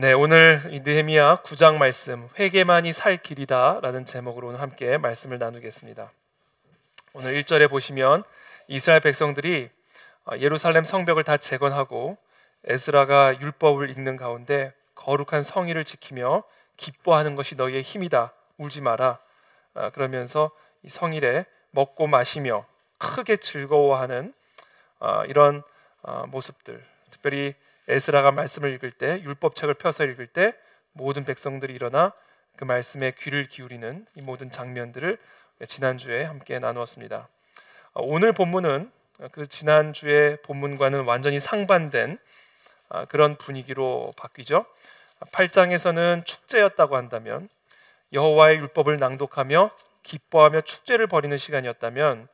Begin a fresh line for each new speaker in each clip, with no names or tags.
네, 오늘 이 느헤미야 9장 말씀 회개만이 살 길이다 라는 제목으로 오늘 함께 말씀을 나누겠습니다. 오늘 1절에 보시면 이스라엘 백성들이 예루살렘 성벽을 다 재건하고 에스라가 율법을 읽는 가운데 거룩한 성의를 지키며 기뻐하는 것이 너희의 힘이다, 울지 마라. 그러면서 이 성일에 먹고 마시며 크게 즐거워하는 이런 모습들, 특별히 에스라가 말씀을 읽을 때, 율법책을 펴서 읽을 때 모든 백성들이 일어나 그 말씀에 귀를 기울이는 이 모든 장면들을 지난주에 함께 나누었습니다. 오늘 본문은 그 지난주의 본문과는 완전히 상반된 그런 분위기로 바뀌죠. 8장에서는 축제였다고 한다면, 여호와의 율법을 낭독하며 기뻐하며 축제를 벌이는 시간이었다면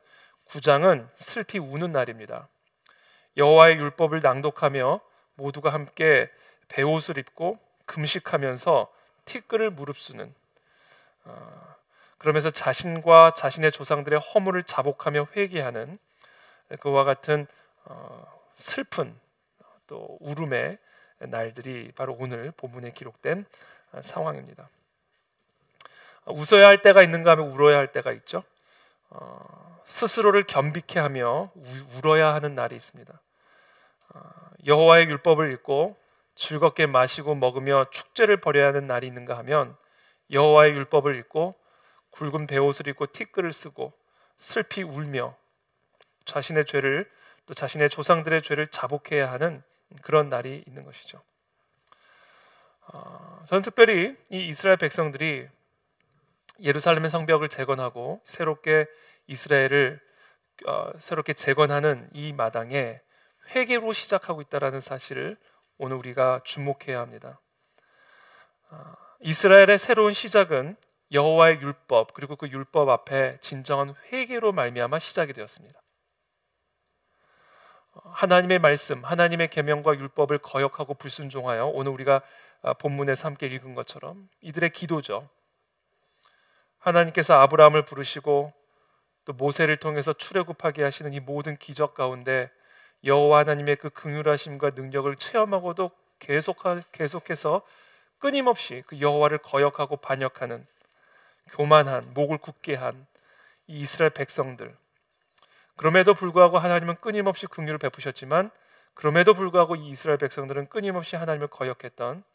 9장은 슬피 우는 날입니다. 여호와의 율법을 낭독하며 모두가 함께 베옷을 입고 금식하면서 티끌을 무릅쓰는, 그러면서 자신과 자신의 조상들의 허물을 자복하며 회개하는 그와 같은 슬픈 또 울음의 날들이 바로 오늘 본문에 기록된 상황입니다. 웃어야 할 때가 있는가 하면 울어야 할 때가 있죠. 스스로를 겸비케 하며 울어야 하는 날이 있습니다. 여호와의 율법을 읽고 즐겁게 마시고 먹으며 축제를 벌여야 하는 날이 있는가 하면, 여호와의 율법을 읽고 굵은 베옷을 입고 티끌을 쓰고 슬피 울며 자신의 죄를, 또 자신의 조상들의 죄를 자복해야 하는 그런 날이 있는 것이죠. 저는 특별히 이 이스라엘 백성들이 예루살렘의 성벽을 재건하고 새롭게 이스라엘을 새롭게 재건하는 이 마당에 회개로 시작하고 있다는 사실을 오늘 우리가 주목해야 합니다. 이스라엘의 새로운 시작은 여호와의 율법, 그리고 그 율법 앞에 진정한 회개로 말미암아 시작이 되었습니다. 하나님의 말씀, 하나님의 계명과 율법을 거역하고 불순종하여 오늘 우리가 본문에서 함께 읽은 것처럼 이들의 기도죠. 하나님께서 아브라함을 부르시고 또 모세를 통해서 출애굽하게 하시는 이 모든 기적 가운데 여호와 하나님의 그 긍휼하심과 능력을 체험하고도 계속해서 끊임없이 그 여호와를 거역하고 반역하는, 교만한, 목을 굳게 한 이 이스라엘 백성들, 그럼에도 불구하고 하나님은 끊임없이 긍휼을 베푸셨지만, 그럼에도 불구하고 이 이스라엘 백성들은 끊임없이 하나님을 거역했던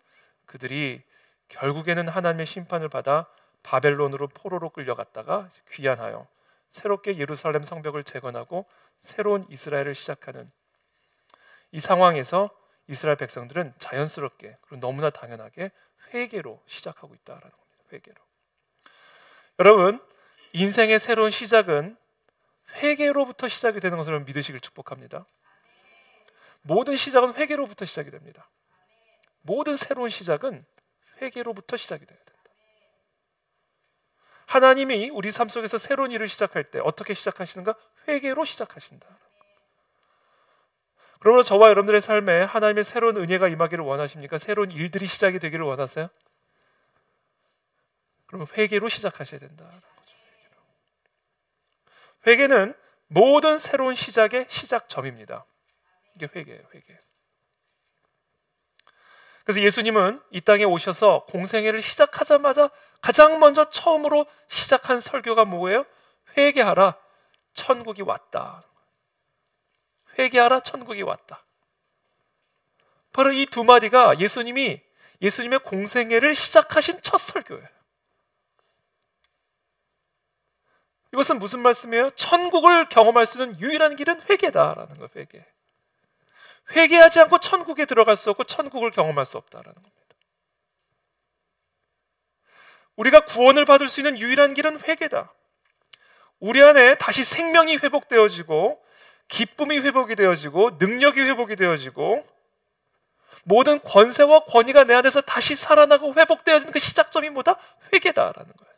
그들이 결국에는 하나님의 심판을 받아 바벨론으로 포로로 끌려갔다가 귀환하여 새롭게 예루살렘 성벽을 재건하고 새로운 이스라엘을 시작하는 이 상황에서 이스라엘 백성들은 자연스럽게, 그리고 너무나 당연하게 회개로 시작하고 있다라는 겁니다. 회개로. 여러분, 인생의 새로운 시작은 회개로부터 시작이 되는 것을 믿으시길 축복합니다. 모든 시작은 회개로부터 시작이 됩니다. 모든 새로운 시작은 회개로부터 시작이 돼야 된다. 하나님이 우리 삶 속에서 새로운 일을 시작할 때 어떻게 시작하시는가? 회개로 시작하신다. 그러므로 저와 여러분들의 삶에 하나님의 새로운 은혜가 임하기를 원하십니까? 새로운 일들이 시작이 되기를 원하세요? 그러면 회개로 시작하셔야 된다. 회개는 모든 새로운 시작의 시작점입니다. 이게 회개예요, 회개. 그래서 예수님은 이 땅에 오셔서 공생애를 시작하자마자 가장 먼저 처음으로 시작한 설교가 뭐예요? 회개하라, 천국이 왔다. 회개하라, 천국이 왔다. 바로 이 두 마디가 예수님의 공생애를 시작하신 첫 설교예요. 이것은 무슨 말씀이에요? 천국을 경험할 수 있는 유일한 길은 회개다라는 거예요. 회개. 회개하지 않고 천국에 들어갈 수 없고 천국을 경험할 수 없다라는 겁니다. 우리가 구원을 받을 수 있는 유일한 길은 회개다. 우리 안에 다시 생명이 회복되어지고 기쁨이 회복이 되어지고 능력이 회복이 되어지고 모든 권세와 권위가 내 안에서 다시 살아나고 회복되어지는 그 시작점이 뭐다? 회개다라는 거예요.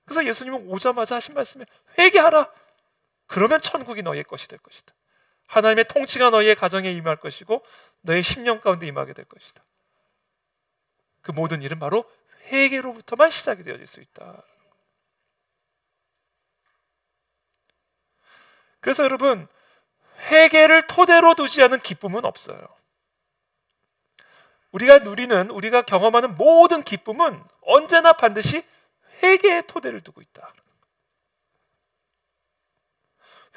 그래서 예수님은 오자마자 하신 말씀이 회개하라. 그러면 천국이 너희의 것이 될 것이다. 하나님의 통치가 너희의 가정에 임할 것이고 너의 심령 가운데 임하게 될 것이다. 그 모든 일은 바로 회개로부터만 시작이 되어질 수 있다. 그래서 여러분, 회개를 토대로 두지 않은 기쁨은 없어요. 우리가 누리는, 우리가 경험하는 모든 기쁨은 언제나 반드시 회개의 토대를 두고 있다.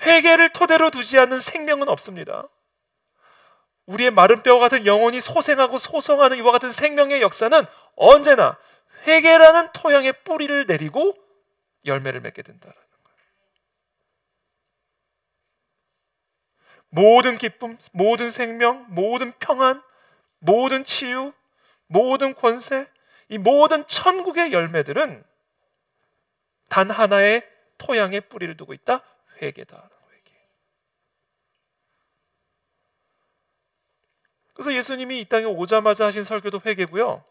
회개를 토대로 두지 않는 생명은 없습니다. 우리의 마른 뼈 같은 영혼이 소생하고 소성하는 이와 같은 생명의 역사는 언제나 회개라는 토양에 뿌리를 내리고 열매를 맺게 된다는 거예요. 모든 기쁨, 모든 생명, 모든 평안, 모든 치유, 모든 권세, 이 모든 천국의 열매들은 단 하나의 토양에 뿌리를 두고 있다. 회개다. 회개. 그래서 예수님이 이 땅에 오자마자 하신 설교도 회개고요,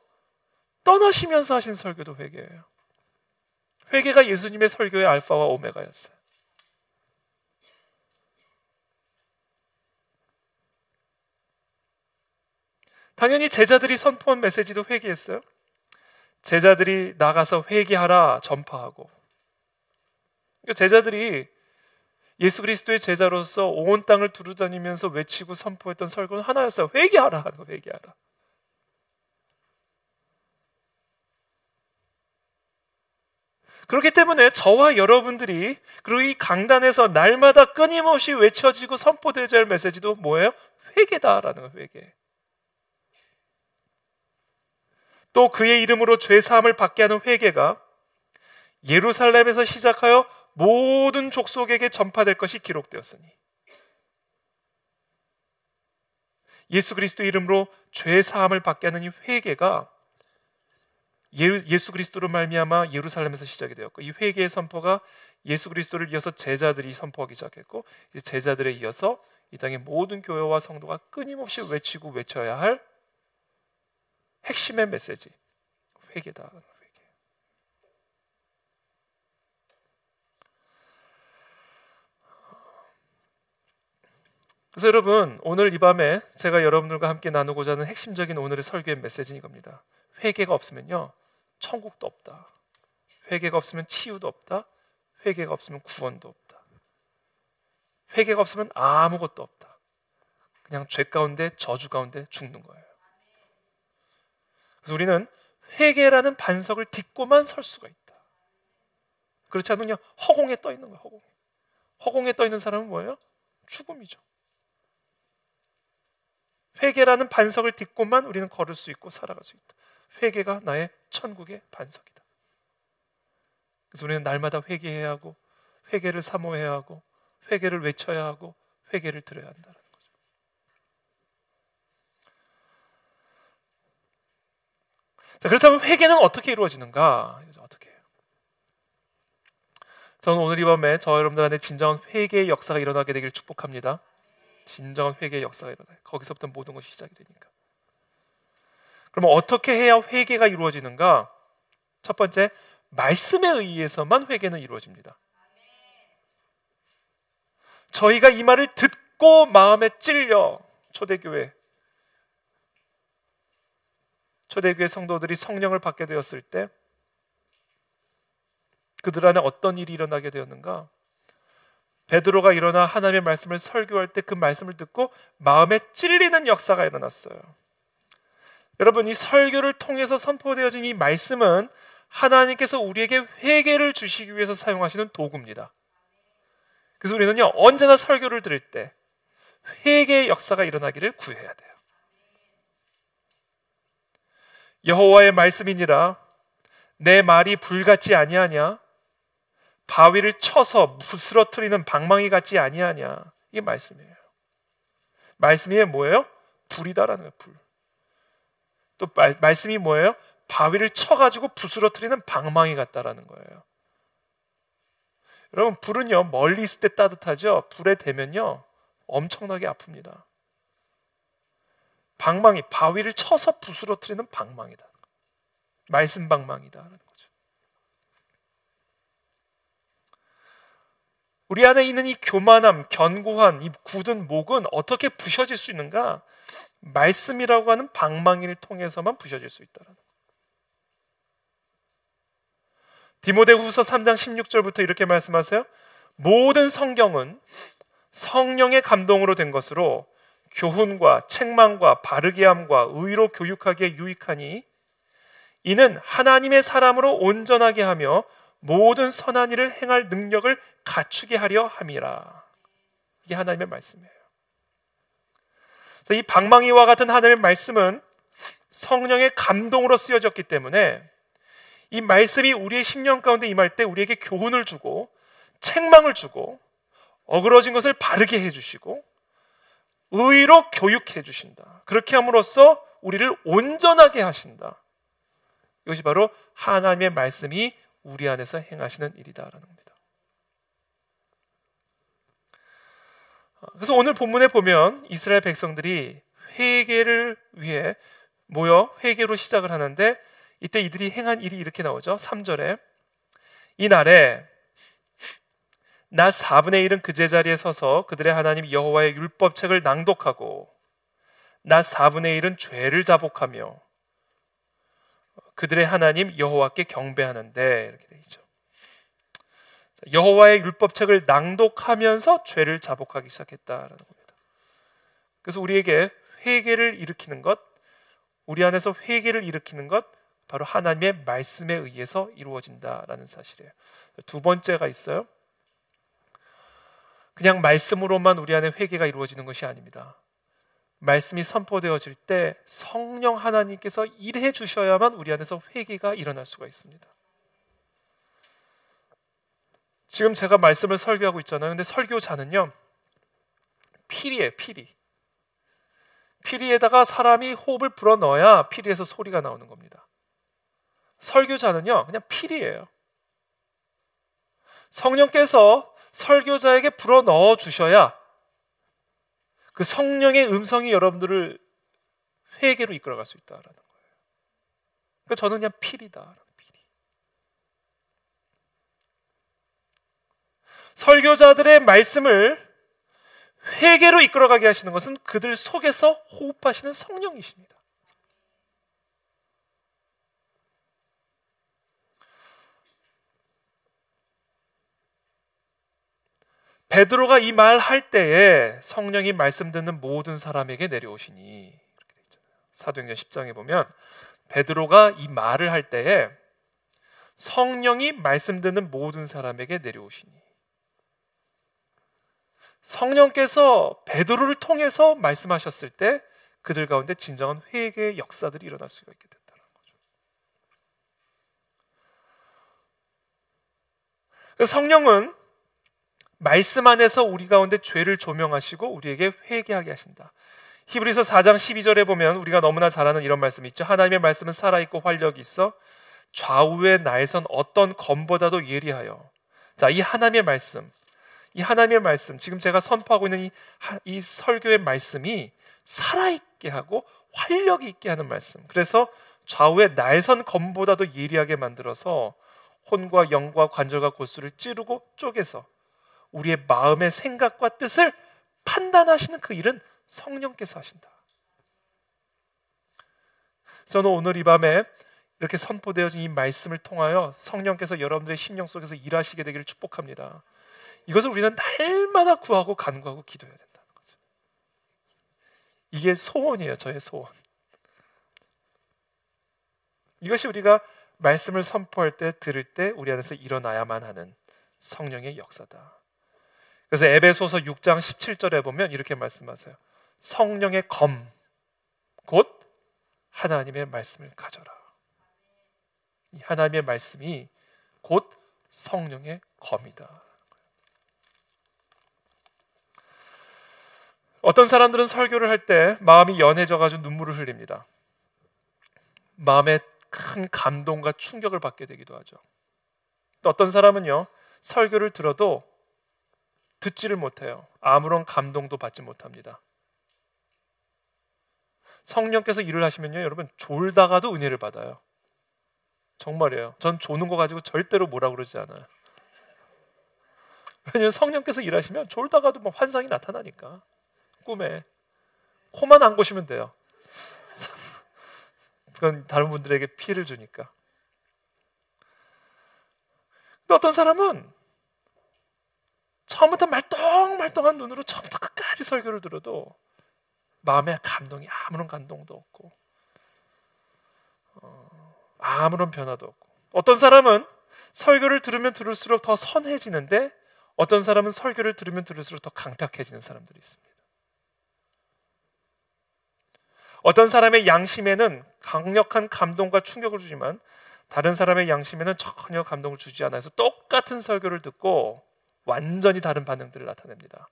떠나시면서 하신 설교도 회개예요. 회개가 예수님의 설교의 알파와 오메가였어요. 당연히 제자들이 선포한 메시지도 회개했어요. 제자들이 나가서 회개하라 전파하고, 제자들이 예수 그리스도의 제자로서 온 땅을 두루다니면서 외치고 선포했던 설교는 하나였어요. 회개하라, 회개하라. 그렇기 때문에 저와 여러분들이, 그리고 이 강단에서 날마다 끊임없이 외쳐지고 선포되어야 할 메시지도 뭐예요? 회개다라는 거예요. 회개. 또 그의 이름으로 죄 사함을 받게 하는 회개가 예루살렘에서 시작하여 모든 족속에게 전파될 것이 기록되었으니, 예수 그리스도 이름으로 죄 사함을 받게 하는 이 회개가 예수 그리스도로 말미암아 예루살렘에서 시작이 되었고, 이 회개의 선포가 예수 그리스도를 이어서 제자들이 선포하기 시작했고, 이제 제자들에 이어서 이 땅의 모든 교회와 성도가 끊임없이 외치고 외쳐야 할 핵심의 메시지, 회개다. 회개. 그래서 여러분, 오늘 이 밤에 제가 여러분들과 함께 나누고자 하는 핵심적인 오늘의 설교의 메시지는 이겁니다. 회개가 없으면요, 천국도 없다. 회개가 없으면 치유도 없다. 회개가 없으면 구원도 없다. 회개가 없으면 아무것도 없다. 그냥 죄 가운데, 저주 가운데 죽는 거예요. 그래서 우리는 회개라는 반석을 딛고만 설 수가 있다. 그렇지 않으면요, 허공에 떠 있는 거예요. 허공에 떠 있는 사람은 뭐예요? 죽음이죠. 회개라는 반석을 딛고만 우리는 걸을 수 있고 살아갈 수 있다. 회개가 나의 천국의 반석이다. 그래서 우리는 날마다 회개해야 하고, 회개를 사모해야 하고, 회개를 외쳐야 하고, 회개를 드려야 한다는 거죠. 자, 그렇다면 회개는 어떻게 이루어지는가? 어떻게 해요? 저는 오늘 이 밤에 저 여러분들한테 진정한 회개의 역사가 일어나게 되길 축복합니다. 진정한 회개의 역사가 일어나요. 거기서부터 모든 것이 시작이 되니까. 그럼 어떻게 해야 회개가 이루어지는가? 첫 번째, 말씀에 의해서만 회개는 이루어집니다. 저희가 이 말을 듣고 마음에 찔려, 초대교회 성도들이 성령을 받게 되었을 때 그들 안에 어떤 일이 일어나게 되었는가? 베드로가 일어나 하나님의 말씀을 설교할 때 그 말씀을 듣고 마음에 찔리는 역사가 일어났어요. 여러분, 이 설교를 통해서 선포되어진 이 말씀은 하나님께서 우리에게 회개를 주시기 위해서 사용하시는 도구입니다. 그래서 우리는요, 언제나 설교를 들을 때 회개의 역사가 일어나기를 구해야 돼요. 여호와의 말씀이니라, 내 말이 불같지 아니하냐? 바위를 쳐서 부스러뜨리는 방망이 같지 아니하냐? 이게 말씀이에요. 말씀이 뭐예요? 불이다라는 거예요. 불. 또 말씀이 뭐예요? 바위를 쳐가지고 부스러뜨리는 방망이 같다라는 거예요. 여러분, 불은요, 멀리 있을 때 따뜻하죠. 불에 대면요, 엄청나게 아픕니다. 방망이, 바위를 쳐서 부스러뜨리는 방망이다. 말씀 방망이다라는 거죠. 우리 안에 있는 이 교만함, 견고한 이 굳은 목은 어떻게 부셔질 수 있는가? 말씀이라고 하는 방망이를 통해서만 부셔질 수 있다는 거예요. 디모데후서 3장 16절부터 이렇게 말씀하세요. 모든 성경은 성령의 감동으로 된 것으로 교훈과 책망과 바르게 함과 의로 교육하기에 유익하니 이는 하나님의 사람으로 온전하게 하며 모든 선한 일을 행할 능력을 갖추게 하려 함이라. 이게 하나님의 말씀이에요. 이 방망이와 같은 하나님의 말씀은 성령의 감동으로 쓰여졌기 때문에 이 말씀이 우리의 심령 가운데 임할 때 우리에게 교훈을 주고 책망을 주고 어그러진 것을 바르게 해주시고 의로 교육해 주신다. 그렇게 함으로써 우리를 온전하게 하신다. 이것이 바로 하나님의 말씀이 우리 안에서 행하시는 일이다라는 겁니다. 그래서 오늘 본문에 보면 이스라엘 백성들이 회개를 위해 모여 회개로 시작을 하는데 이때 이들이 행한 일이 이렇게 나오죠. 3절에 이날에 낮 4분의 1은 그 제자리에 서서 그들의 하나님 여호와의 율법책을 낭독하고 낮 4분의 1은 죄를 자복하며 그들의 하나님 여호와께 경배하는데 이렇게 되어 있죠. 여호와의 율법책을 낭독하면서 죄를 자복하기 시작했다라는 겁니다. 그래서 우리에게 회개를 일으키는 것, 우리 안에서 회개를 일으키는 것 바로 하나님의 말씀에 의해서 이루어진다라는 사실이에요. 두 번째가 있어요. 그냥 말씀으로만 우리 안에 회개가 이루어지는 것이 아닙니다. 말씀이 선포되어질 때 성령 하나님께서 일해 주셔야만 우리 안에서 회개가 일어날 수가 있습니다. 지금 제가 말씀을 설교하고 있잖아요. 근데 설교자는요, 피리예요, 피리. 피리에다가 사람이 호흡을 불어넣어야 피리에서 소리가 나오는 겁니다. 설교자는요, 그냥 피리예요. 성령께서 설교자에게 불어넣어 주셔야 그 성령의 음성이 여러분들을 회개로 이끌어갈 수 있다라는 거예요. 그러니까 저는 그냥 피리다. 피리. 설교자들의 말씀을 회개로 이끌어가게 하시는 것은 그들 속에서 호흡하시는 성령이십니다. 베드로가 이 말 할 때에 성령이 말씀 듣는 모든 사람에게 내려오시니 이렇게 되어 있잖아요. 사도행전 10장에 보면 베드로가 이 말을 할 때에 성령이 말씀 듣는 모든 사람에게 내려오시니 성령께서 베드로를 통해서 말씀하셨을 때 그들 가운데 진정한 회개의 역사들이 일어날 수가 있게 됐다는 거죠. 그래서 성령은 말씀 안에서 우리 가운데 죄를 조명하시고 우리에게 회개하게 하신다. 히브리서 4장 12절에 보면 우리가 너무나 잘 아는 이런 말씀이 있죠. 하나님의 말씀은 살아있고 활력이 있어 좌우의 날선 어떤 검보다도 예리하여. 자, 이 하나님의 말씀, 지금 제가 선포하고 있는 이 설교의 말씀이 살아있게 하고 활력이 있게 하는 말씀. 그래서 좌우의 날선 검보다도 예리하게 만들어서 혼과 영과 관절과 골수를 찌르고 쪼개서 우리의 마음의 생각과 뜻을 판단하시는 그 일은 성령께서 하신다. 저는 오늘 이 밤에 이렇게 선포되어진 이 말씀을 통하여 성령께서 여러분들의 심령 속에서 일하시게 되기를 축복합니다. 이것을 우리는 날마다 구하고 간구하고 기도해야 된다는 거죠. 이게 소원이에요. 저의 소원. 이것이 우리가 말씀을 선포할 때 들을 때 우리 안에서 일어나야만 하는 성령의 역사다. 그래서 에베소서 6장 17절에 보면 이렇게 말씀하세요. 성령의 검, 곧 하나님의 말씀을 가져라. 이 하나님의 말씀이 곧 성령의 검이다. 어떤 사람들은 설교를 할 때 마음이 연해져가지고 눈물을 흘립니다. 마음에 큰 감동과 충격을 받게 되기도 하죠. 또 어떤 사람은요, 설교를 들어도 듣지를 못해요. 아무런 감동도 받지 못합니다. 성령께서 일을 하시면요, 여러분 졸다가도 은혜를 받아요. 정말이에요. 전 조는 거 가지고 절대로 뭐라 그러지 않아요. 왜냐하면 성령께서 일하시면 졸다가도 막 환상이 나타나니까. 꿈에 코만 안 고시면 돼요. 그건 다른 분들에게 피해를 주니까. 근데 어떤 사람은 처음부터 말똥말똥한 눈으로 처음부터 끝까지 설교를 들어도 마음에 감동이 아무런 감동도 없고 아무런 변화도 없고, 어떤 사람은 설교를 들으면 들을수록 더 선해지는데 어떤 사람은 설교를 들으면 들을수록 더 강팍해지는 사람들이 있습니다. 어떤 사람의 양심에는 강력한 감동과 충격을 주지만 다른 사람의 양심에는 전혀 감동을 주지 않아서 똑같은 설교를 듣고 완전히 다른 반응들을 나타냅니다.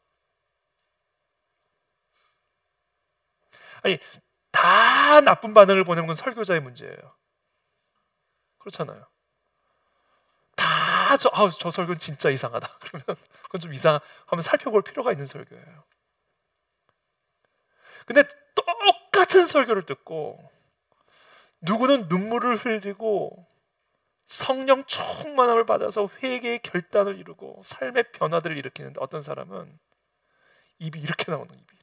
아니, 다 나쁜 반응을 보내는 건 설교자의 문제예요. 그렇잖아요. 다 저 설교는 진짜 이상하다. 그러면 그건 좀 한번 살펴볼 필요가 있는 설교예요. 근데 똑같은 설교를 듣고 누구는 눈물을 흘리고 성령 충만함을 받아서 회개의 결단을 이루고 삶의 변화들을 일으키는데 어떤 사람은 입이 이렇게 나오는, 입이 이렇게.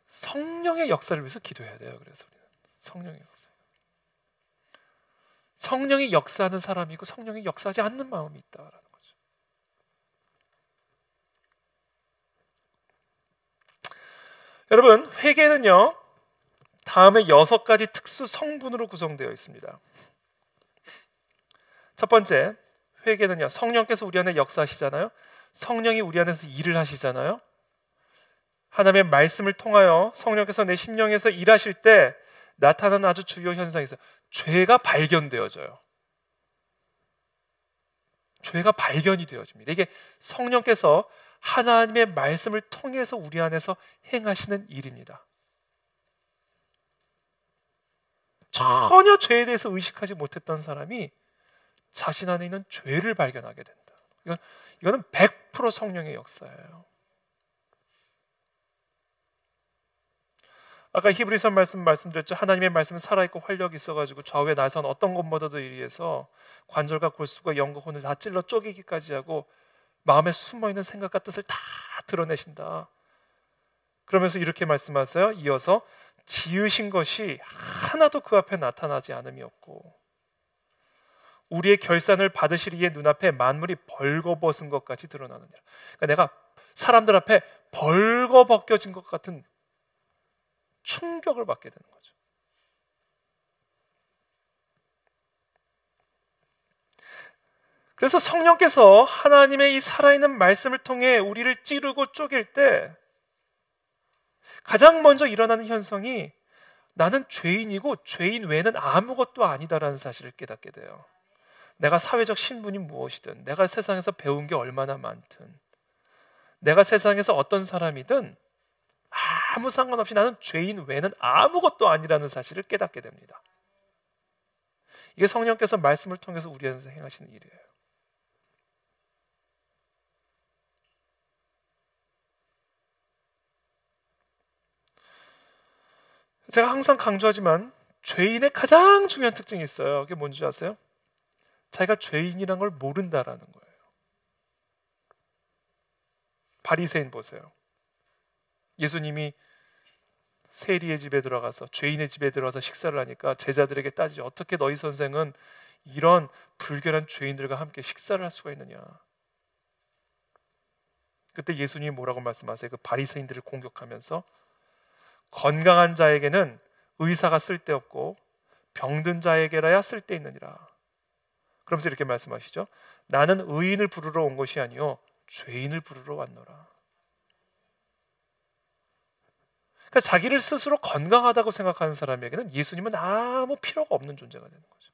성령의 역사를 위해서 기도해야 돼요. 그래서 우리는 성령의 역사. 성령이 역사하는 사람이 있고 성령이 역사하지 않는 마음이 있다라는 거죠. 여러분, 회개는요, 다음에 6가지 특수 성분으로 구성되어 있습니다. 첫 번째, 회개는요, 성령께서 우리 안에 역사하시잖아요. 성령이 우리 안에서 일을 하시잖아요. 하나님의 말씀을 통하여 성령께서 내 심령에서 일하실 때 나타나는 아주 주요 현상이 있어요. 죄가 발견되어져요. 죄가 발견이 되어집니다. 이게 성령께서 하나님의 말씀을 통해서 우리 안에서 행하시는 일입니다. 전혀 죄에 대해서 의식하지 못했던 사람이 자신 안에 있는 죄를 발견하게 된다. 이거는 100% 성령의 역사예요. 아까 히브리서 말씀드렸죠. 하나님의 말씀은 살아있고 활력이 있어가지고 좌우에 나선 어떤 것보다도 이리해서 관절과 골수가 영과 혼을 다 찔러 쪼개기까지 하고 마음에 숨어있는 생각과 뜻을 다 드러내신다. 그러면서 이렇게 말씀하세요. 이어서 지으신 것이 하나도 그 앞에 나타나지 않음이 없고 우리의 결산을 받으시리에 눈앞에 만물이 벌거벗은 것 같이 드러나느니라. 그러니까 내가 사람들 앞에 벌거벗겨진 것 같은 충격을 받게 되는 거죠. 그래서 성령께서 하나님의 이 살아있는 말씀을 통해 우리를 찌르고 쪼갤 때 가장 먼저 일어나는 현상이 나는 죄인이고 죄인 외에는 아무것도 아니다라는 사실을 깨닫게 돼요. 내가 사회적 신분이 무엇이든, 내가 세상에서 배운 게 얼마나 많든, 내가 세상에서 어떤 사람이든 아무 상관없이 나는 죄인 외에는 아무것도 아니라는 사실을 깨닫게 됩니다. 이게 성령께서 말씀을 통해서 우리 안에서 행하시는 일이에요. 제가 항상 강조하지만 죄인의 가장 중요한 특징이 있어요. 그게 뭔지 아세요? 자기가 죄인이란 걸 모른다라는 거예요. 바리새인 보세요. 예수님이 세리의 집에 들어가서, 죄인의 집에 들어가서 식사를 하니까 제자들에게 따지죠. 어떻게 너희 선생은 이런 불결한 죄인들과 함께 식사를 할 수가 있느냐. 그때 예수님이 뭐라고 말씀하세요? 그 바리새인들을 공격하면서 건강한 자에게는 의사가 쓸데없고 병든 자에게라야 쓸데있느니라. 그러면서 이렇게 말씀하시죠. 나는 의인을 부르러 온 것이 아니요 죄인을 부르러 왔노라. 그러니까 자기를 스스로 건강하다고 생각하는 사람에게는 예수님은 아무 필요가 없는 존재가 되는 거죠.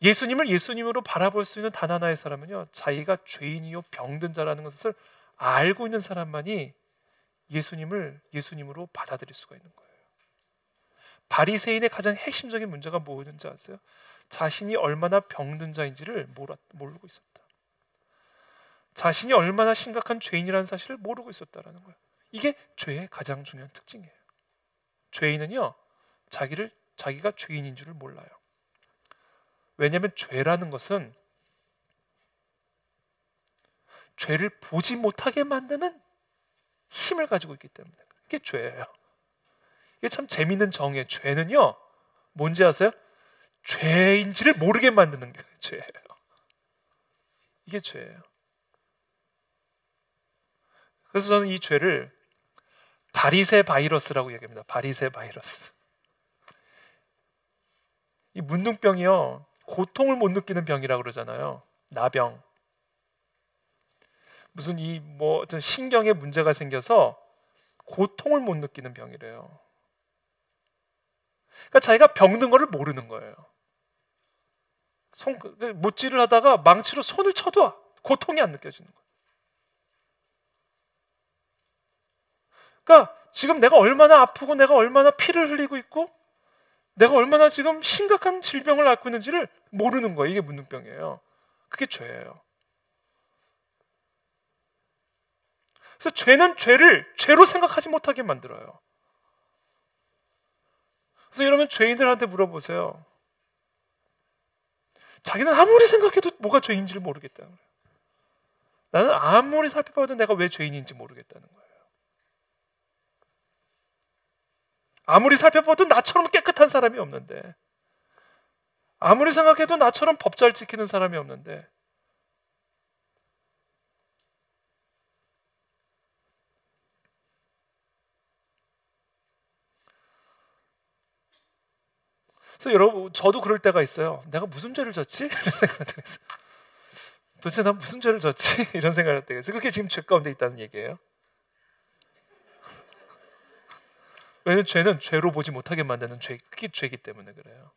예수님을 예수님으로 바라볼 수 있는 단 하나의 사람은요, 자기가 죄인이요 병든 자라는 것을 알고 있는 사람만이 예수님을 예수님으로 받아들일 수가 있는 거예요. 바리새인의 가장 핵심적인 문제가 뭐였는지 아세요? 자신이 얼마나 병든 자인지를 모르고 있었다. 자신이 얼마나 심각한 죄인이라는 사실을 모르고 있었다는 거예요. 이게 죄의 가장 중요한 특징이에요. 죄인은요, 자기가 죄인인 줄을 몰라요. 왜냐하면 죄라는 것은 죄를 보지 못하게 만드는 힘을 가지고 있기 때문에 이게 죄예요. 이게 참 재밌는 정의예요. 죄는요, 뭔지 아세요? 죄인지를 모르게 만드는 게 죄예요. 이게 죄예요. 그래서 저는 이 죄를 바리새 바이러스라고 얘기합니다. 바리새 바이러스. 이 문둥병이요, 고통을 못 느끼는 병이라고 그러잖아요. 나병. 무슨 어떤 신경에 문제가 생겨서 고통을 못 느끼는 병이래요. 그러니까 자기가 병든 거를 모르는 거예요. 못질을 하다가 망치로 손을 쳐도 고통이 안 느껴지는 거예요. 그러니까 지금 내가 얼마나 아프고 내가 얼마나 피를 흘리고 있고 내가 얼마나 지금 심각한 질병을 앓고 있는지를 모르는 거예요. 이게 문둥병이에요. 그게 죄예요. 그래서 죄는 죄를 죄로 생각하지 못하게 만들어요. 그래서 여러분, 죄인들한테 물어보세요. 자기는 아무리 생각해도 뭐가 죄인지를 모르겠다는 거예요. 나는 아무리 살펴봐도 내가 왜 죄인인지 모르겠다는 거예요. 아무리 살펴봐도 나처럼 깨끗한 사람이 없는데, 아무리 생각해도 나처럼 법 잘 지키는 사람이 없는데, 그래서 여러분, 저도 그럴 때가 있어요. 내가 무슨 죄를 졌지? 이런 생각을 했어요. 도대체 난 무슨 죄를 졌지? 이런 생각을 할 때가 있어요. 그게 지금 죄 가운데 있다는 얘기예요. 왜냐하면 죄는 죄로 보지 못하게 만드는 그게 죄이기 때문에 그래요.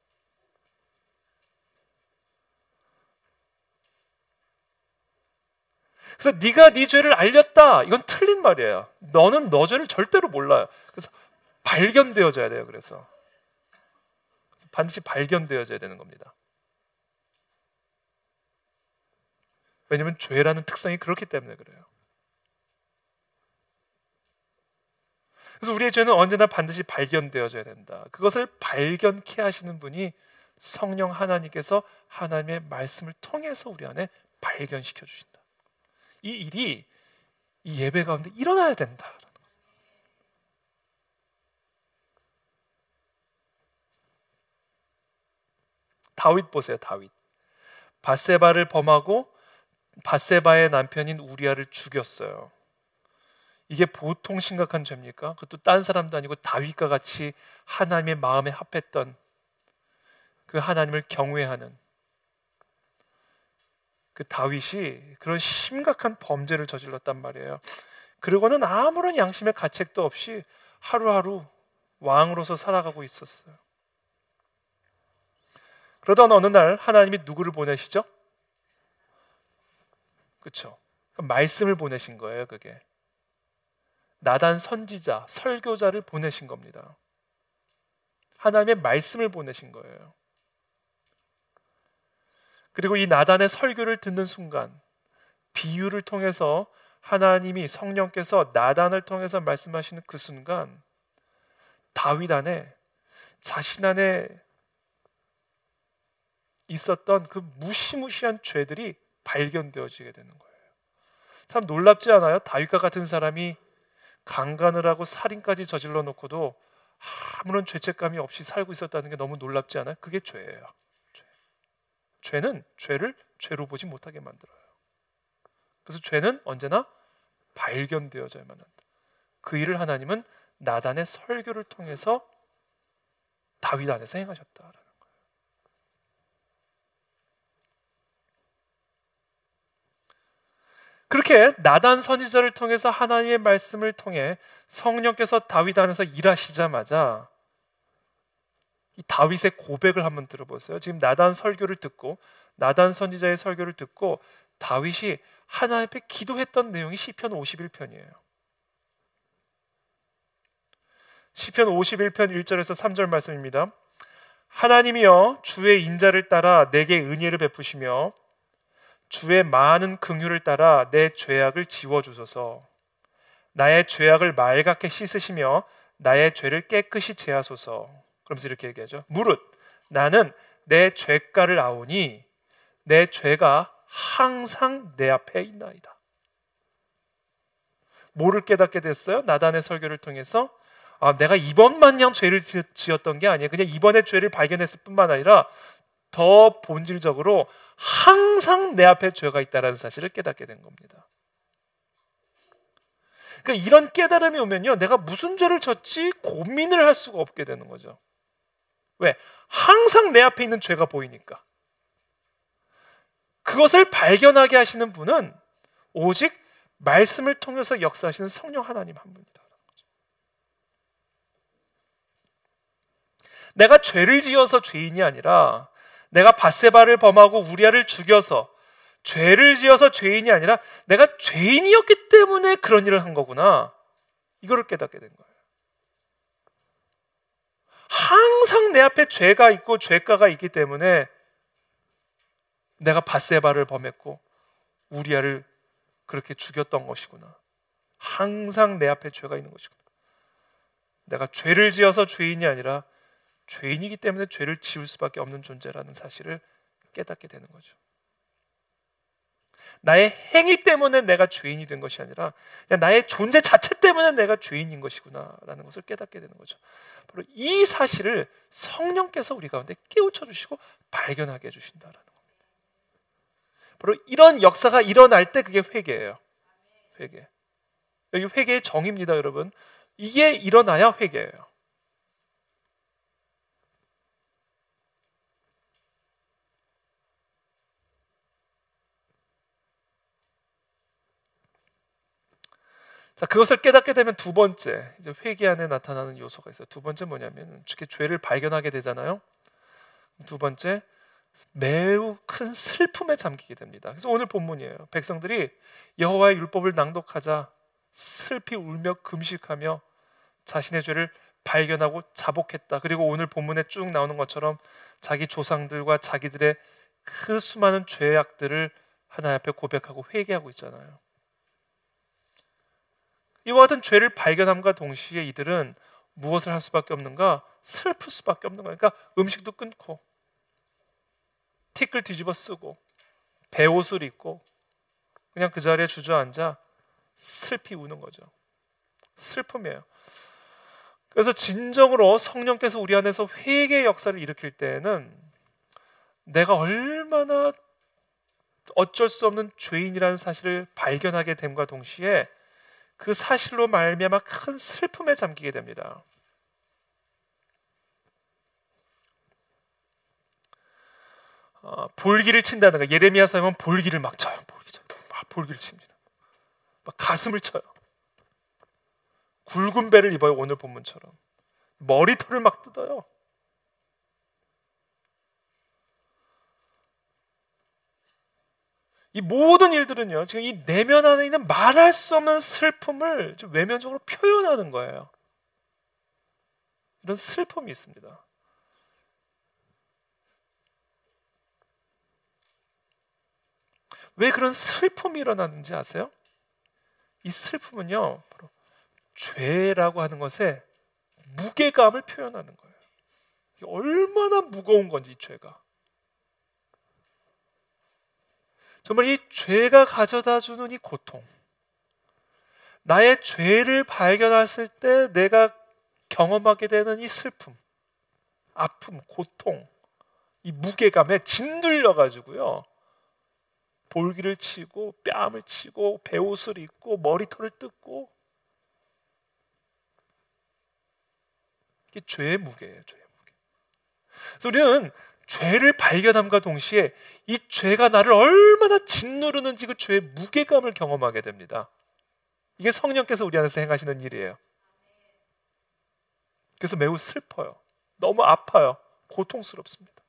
그래서 네가 네 죄를 알렸다, 이건 틀린 말이에요. 너는 너 죄를 절대로 몰라요. 그래서 발견되어져야 돼요. 그래서 반드시 발견되어져야 되는 겁니다. 왜냐하면 죄라는 특성이 그렇기 때문에 그래요. 그래서 우리의 죄는 언제나 반드시 발견되어져야 된다. 그것을 발견케 하시는 분이 성령 하나님께서 하나님의 말씀을 통해서 우리 안에 발견시켜 주신다. 이 일이 이 예배 가운데 일어나야 된다. 다윗 보세요. 다윗. 밧세바를 범하고 밧세바의 남편인 우리아를 죽였어요. 이게 보통 심각한 죄입니까? 그것도 딴 사람도 아니고 다윗과 같이 하나님의 마음에 합했던, 그 하나님을 경외하는 그 다윗이 그런 심각한 범죄를 저질렀단 말이에요. 그리고는 아무런 양심의 가책도 없이 하루하루 왕으로서 살아가고 있었어요. 그러던 어느 날 하나님이 누구를 보내시죠? 그렇죠. 말씀을 보내신 거예요. 그게 나단 선지자, 설교자를 보내신 겁니다. 하나님의 말씀을 보내신 거예요. 그리고 이 나단의 설교를 듣는 순간, 비유를 통해서 하나님이, 성령께서 나단을 통해서 말씀하시는 그 순간, 다윗 안에, 자신 안에 있었던 그 무시무시한 죄들이 발견되어지게 되는 거예요. 참 놀랍지 않아요? 다윗과 같은 사람이 강간을 하고 살인까지 저질러 놓고도 아무런 죄책감이 없이 살고 있었다는 게 너무 놀랍지 않아요? 그게 죄예요. 죄는 죄를 죄로 보지 못하게 만들어요. 그래서 죄는 언제나 발견되어져야만 한다. 그 일을 하나님은 나단의 설교를 통해서 다윗 안에서 행하셨다라는 거예요. 그렇게 나단 선지자를 통해서 하나님의 말씀을 통해 성령께서 다윗 안에서 일하시자마자 이 다윗의 고백을 한번 들어보세요. 지금 나단 설교를 듣고, 나단 선지자의 설교를 듣고 다윗이 하나님 앞에 기도했던 내용이 시편 51편이에요. 시편 51편 1절에서 3절 말씀입니다. 하나님이여, 주의 인자를 따라 내게 은혜를 베푸시며 주의 많은 긍휼을 따라 내 죄악을 지워주소서. 나의 죄악을 맑게 씻으시며 나의 죄를 깨끗이 제하소서. 그러면서 이렇게 얘기하죠. 무릇 나는 내 죄가를 아오니 내 죄가 항상 내 앞에 있나이다. 뭐를 깨닫게 됐어요? 나단의 설교를 통해서 내가 이번만냥 죄를 지었던 게 아니에요. 그냥 이번에 죄를 발견했을 뿐만 아니라 더 본질적으로 항상 내 앞에 죄가 있다는 사실을 깨닫게 된 겁니다. 그러니까 이런 깨달음이 오면요, 내가 무슨 죄를 졌지 고민을 할 수가 없게 되는 거죠. 왜? 항상 내 앞에 있는 죄가 보이니까. 그것을 발견하게 하시는 분은 오직 말씀을 통해서 역사하시는 성령 하나님 한 분이다. 내가 죄를 지어서 죄인이 아니라, 내가 밧세바를 범하고 우리아를 죽여서 죄를 지어서 죄인이 아니라 내가 죄인이었기 때문에 그런 일을 한 거구나, 이거를 깨닫게 된 거예요. 항상 내 앞에 죄가 있고 죄가가 있기 때문에 내가 밧세바를 범했고 우리아를 그렇게 죽였던 것이구나. 항상 내 앞에 죄가 있는 것이구나. 내가 죄를 지어서 죄인이 아니라 죄인이기 때문에 죄를 지을 수밖에 없는 존재라는 사실을 깨닫게 되는 거죠. 나의 행위 때문에 내가 죄인이 된 것이 아니라 그냥 나의 존재 자체 때문에 내가 죄인인 것이구나 라는 것을 깨닫게 되는 거죠. 바로 이 사실을 성령께서 우리 가운데 깨우쳐 주시고 발견하게 해주신다라는 겁니다. 바로 이런 역사가 일어날 때 그게 회개예요. 회개. 여기 회개의 정의입니다, 여러분. 이게 일어나야 회개예요. 자, 그것을 깨닫게 되면 두 번째, 이제 회개 안에 나타나는 요소가 있어요. 두 번째 뭐냐면, 이렇게 죄를 발견하게 되잖아요. 두 번째, 매우 큰 슬픔에 잠기게 됩니다. 그래서 오늘 본문이에요. 백성들이 여호와의 율법을 낭독하자 슬피 울며 금식하며 자신의 죄를 발견하고 자복했다. 그리고 오늘 본문에 쭉 나오는 것처럼 자기 조상들과 자기들의 그 수많은 죄악들을 하나님 앞에 고백하고 회개하고 있잖아요. 이와 같은 죄를 발견함과 동시에 이들은 무엇을 할 수밖에 없는가? 슬플 수밖에 없는 거예요. 그러니까 음식도 끊고 틱을 뒤집어 쓰고 배옷을 입고 그냥 그 자리에 주저앉아 슬피 우는 거죠. 슬픔이에요. 그래서 진정으로 성령께서 우리 안에서 회개의 역사를 일으킬 때에는 내가 얼마나 어쩔 수 없는 죄인이라는 사실을 발견하게 됨과 동시에 그 사실로 말미암아 큰 슬픔에 잠기게 됩니다. 볼기를 친다는 거. 예레미야서에 보면 볼기를 막 쳐요. 볼기를 칩니다. 막 가슴을 쳐요. 굵은 배를 입어요. 오늘 본문처럼 머리털을 막 뜯어요. 이 모든 일들은요, 지금 이 내면 안에 있는 말할 수 없는 슬픔을 좀 외면적으로 표현하는 거예요. 이런 슬픔이 있습니다. 왜 그런 슬픔이 일어나는지 아세요? 이 슬픔은요, 바로 죄라고 하는 것에 무게감을 표현하는 거예요. 얼마나 무거운 건지, 이 죄가. 정말 이 죄가 가져다 주는 이 고통, 나의 죄를 발견했을 때 내가 경험하게 되는 이 슬픔, 아픔, 고통, 이 무게감에 짓눌려 가지고요, 볼기를 치고 뺨을 치고 배옷을 입고 머리털을 뜯고, 이게 죄의 무게예요. 죄의 무게. 그래서 우리는 죄를 발견함과 동시에 이 죄가 나를 얼마나 짓누르는지 그 죄의 무게감을 경험하게 됩니다. 이게 성령께서 우리 안에서 행하시는 일이에요. 그래서 매우 슬퍼요. 너무 아파요. 고통스럽습니다.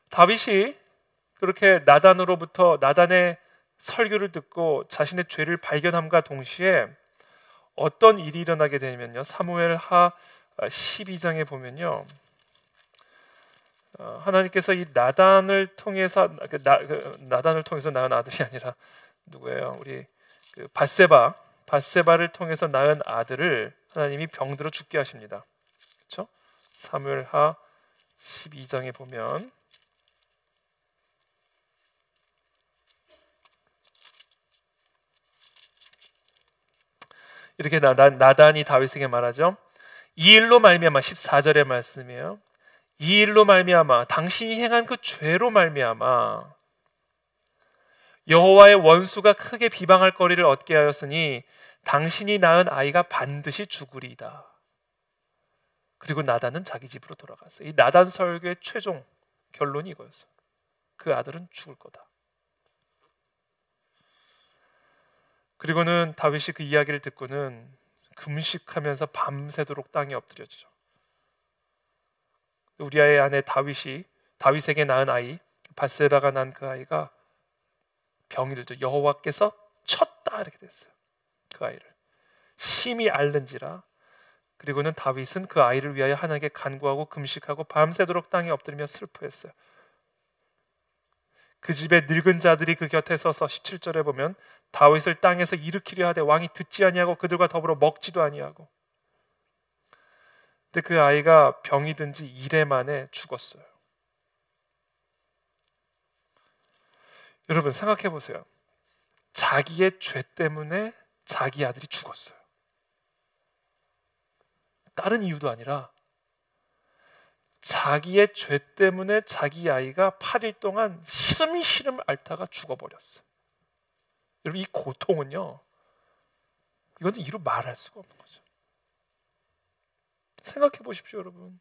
다윗이 그렇게 나단의 설교를 듣고 자신의 죄를 발견함과 동시에 어떤 일이 일어나게 되냐면요, 사무엘하 12장에 보면요, 하나님께서 이 나단을 통해서 낳은 아들이 아니라 누구예요? 우리 밧세바를 통해서 낳은 아들을 하나님이 병들어 죽게 하십니다. 그렇죠? 사무엘하 12장에 보면 이렇게 나단이 다윗에게 말하죠. 이 일로 말미암아, 14절의 말씀이에요. 이 일로 말미암아, 당신이 행한 그 죄로 말미암아 여호와의 원수가 크게 비방할 거리를 얻게 하였으니 당신이 낳은 아이가 반드시 죽으리이다. 그리고 나단은 자기 집으로 돌아갔어요. 이 나단 설교의 최종 결론이 이거였어요. 그 아들은 죽을 거다. 그리고는 다윗이 그 이야기를 듣고는 금식하면서 밤새도록 땅에 엎드려지죠. 우리아의 아내 다윗에게 낳은 아이 밧세바가 난 그 아이가 병이 들죠. 여호와께서 쳤다 이렇게 됐어요. 그 아이를 심히 앓는지라. 그리고는 다윗은 그 아이를 위하여 하나님께 간구하고 금식하고 밤새도록 땅에 엎드리며 슬퍼했어요. 그 집에 늙은 자들이 그 곁에 서서 17절에 보면 다윗을 땅에서 일으키려 하되 왕이 듣지 아니하고 그들과 더불어 먹지도 아니하고. 근데 그 아이가 병이 든 지 1회 만에 죽었어요. 여러분 생각해 보세요. 자기의 죄 때문에 자기 아들이 죽었어요. 다른 이유도 아니라 자기의 죄 때문에 자기 아이가 8일 동안 시름시름 앓다가 죽어버렸어요. 여러분 이 고통은요, 이거는 이루 말할 수가 없는 거죠. 생각해 보십시오, 여러분.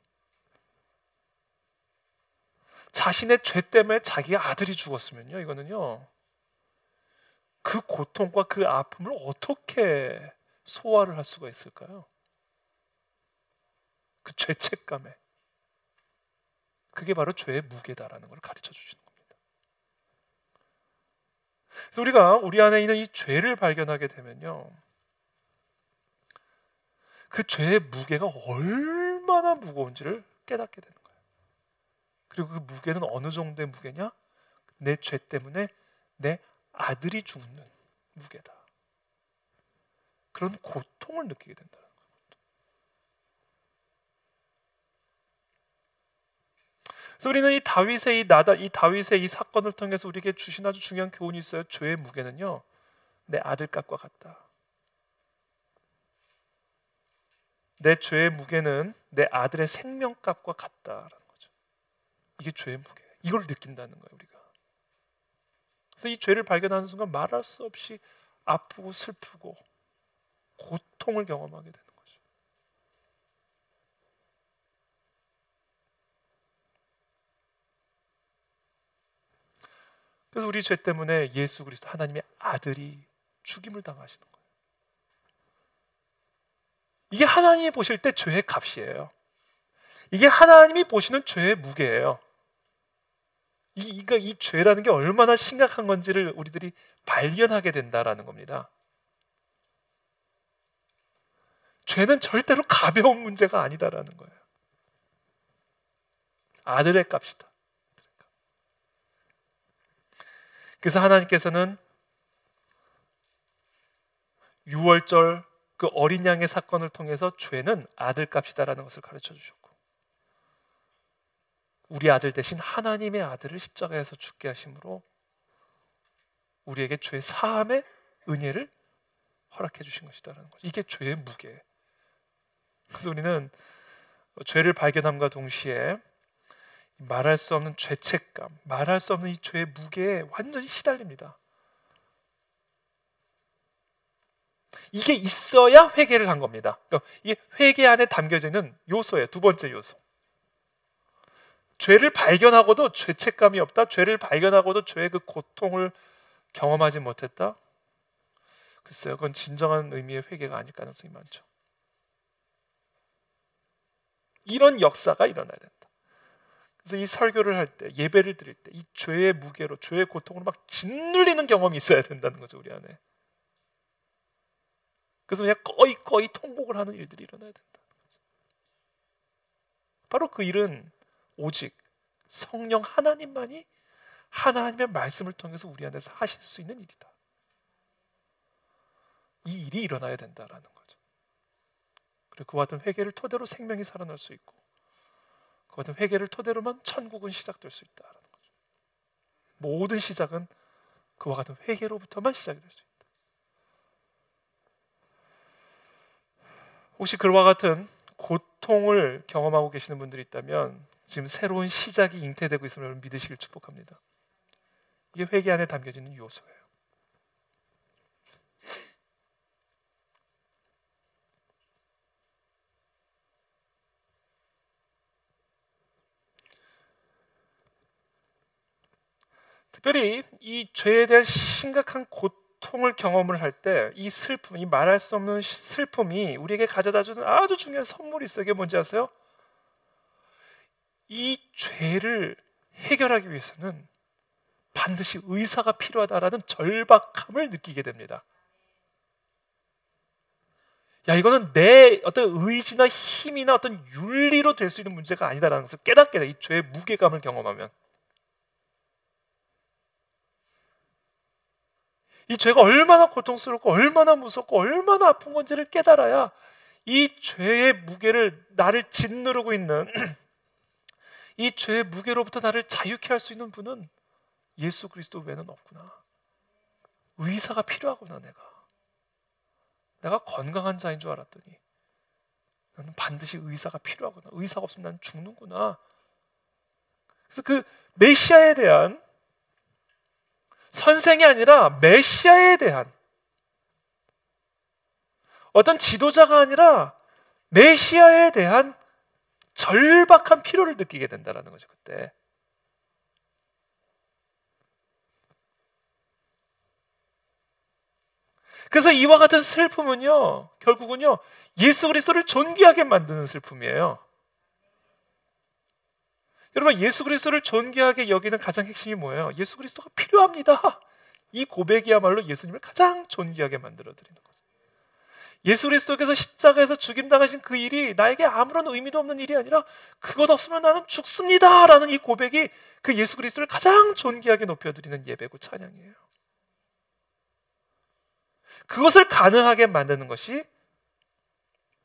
자신의 죄 때문에 자기 아들이 죽었으면요, 이거는요, 그 고통과 그 아픔을 어떻게 소화를 할 수가 있을까요? 그 죄책감에. 그게 바로 죄의 무게다라는 걸 가르쳐 주시는 겁니다. 그래서 우리가 우리 안에 있는 이 죄를 발견하게 되면요, 그 죄의 무게가 얼마나 무거운지를 깨닫게 되는 거예요. 그리고 그 무게는 어느 정도의 무게냐? 내 죄 때문에 내 아들이 죽는 무게다. 그런 고통을 느끼게 된다. 그래서 우리는 이 다윗의 이 사건을 통해서 우리에게 주신 아주 중요한 교훈이 있어요. 죄의 무게는요, 내 아들값과 같다. 내 죄의 무게는 내 아들의 생명값과 같다라는 거죠. 이게 죄의 무게. 이걸 느낀다는 거예요, 우리가. 그래서 이 죄를 발견하는 순간 말할 수 없이 아프고 슬프고 고통을 경험하게 되는 거죠. 그래서 우리 죄 때문에 예수 그리스도 하나님의 아들이 죽임을 당하시는 거예요. 이게 하나님이 보실 때 죄의 값이에요. 이게 하나님이 보시는 죄의 무게예요. 이 죄라는 게 얼마나 심각한 건지를 우리들이 발견하게 된다라는 겁니다. 죄는 절대로 가벼운 문제가 아니다라는 거예요. 아들의 값이다. 그래서 하나님께서는 6월절 그 어린 양의 사건을 통해서 죄는 아들값이다라는 것을 가르쳐 주셨고, 우리 아들 대신 하나님의 아들을 십자가에서 죽게 하심으로 우리에게 죄 사함의 은혜를 허락해 주신 것이다라는 거죠. 이게 죄의 무게. 그래서 우리는 죄를 발견함과 동시에 말할 수 없는 죄책감, 말할 수 없는 이 죄의 무게에 완전히 시달립니다. 이게 있어야 회개를 한 겁니다. 그러니까 이게 회개 안에 담겨져 있는 요소예요. 두 번째 요소. 죄를 발견하고도 죄책감이 없다. 죄를 발견하고도 죄의 그 고통을 경험하지 못했다. 글쎄요, 그건 진정한 의미의 회개가 아닐 가능성이 많죠. 이런 역사가 일어나야 된다. 그래서 이 설교를 할 때, 예배를 드릴 때 이 죄의 무게로, 죄의 고통으로 막 짓눌리는 경험이 있어야 된다는 거죠, 우리 안에. 그래서 그냥 꺼이 통곡을 하는 일들이 일어나야 된다는 거죠. 바로 그 일은 오직 성령 하나님만이 하나님의 말씀을 통해서 우리 안에서 하실 수 있는 일이다. 이 일이 일어나야 된다라는 거죠. 그리고 그와 같은 회개를 토대로 생명이 살아날 수 있고, 그와 같은 회개를 토대로만 천국은 시작될 수 있다라는 거죠. 모든 시작은 그와 같은 회개로부터만 시작이 될 수 있다. 혹시 그와 같은 고통을 경험하고 계시는 분들이 있다면 지금 새로운 시작이 잉태되고 있음을 믿으시길 축복합니다. 이게 회개 안에 담겨져 있는 요소예요. 특별히 이 죄에 대한 심각한 고통을 경험을 할 때 이 슬픔, 이 말할 수 없는 슬픔이 우리에게 가져다주는 아주 중요한 선물이 있어요. 이게 뭔지 아세요? 이 죄를 해결하기 위해서는 반드시 의사가 필요하다라는 절박함을 느끼게 됩니다. 야, 이거는 내 어떤 의지나 힘이나 어떤 윤리로 될 수 있는 문제가 아니다라는 것을 깨닫게 돼. 이 죄의 무게감을 경험하면. 이 죄가 얼마나 고통스럽고 얼마나 무섭고 얼마나 아픈 건지를 깨달아야 이 죄의 무게를 나를 짓누르고 있는 이 죄의 무게로부터 나를 자유케 할 수 있는 분은 예수 그리스도 외에는 없구나. 의사가 필요하구나. 내가 건강한 자인 줄 알았더니 나는 반드시 의사가 필요하구나. 의사가 없으면 난 죽는구나. 그래서 그 메시아에 대한, 선생이 아니라 메시아에 대한, 어떤 지도자가 아니라 메시아에 대한 절박한 필요를 느끼게 된다는 거죠. 그때. 그래서 이와 같은 슬픔은요, 결국은요, 예수 그리스도를 존귀하게 만드는 슬픔이에요. 여러분, 예수 그리스도를 존귀하게 여기는 가장 핵심이 뭐예요? 예수 그리스도가 필요합니다. 이 고백이야말로 예수님을 가장 존귀하게 만들어드리는 거죠. 예수 그리스도께서 십자가에서 죽임당하신 그 일이 나에게 아무런 의미도 없는 일이 아니라 그것 없으면 나는 죽습니다 라는 이 고백이 그 예수 그리스도를 가장 존귀하게 높여드리는 예배고 찬양이에요. 그것을 가능하게 만드는 것이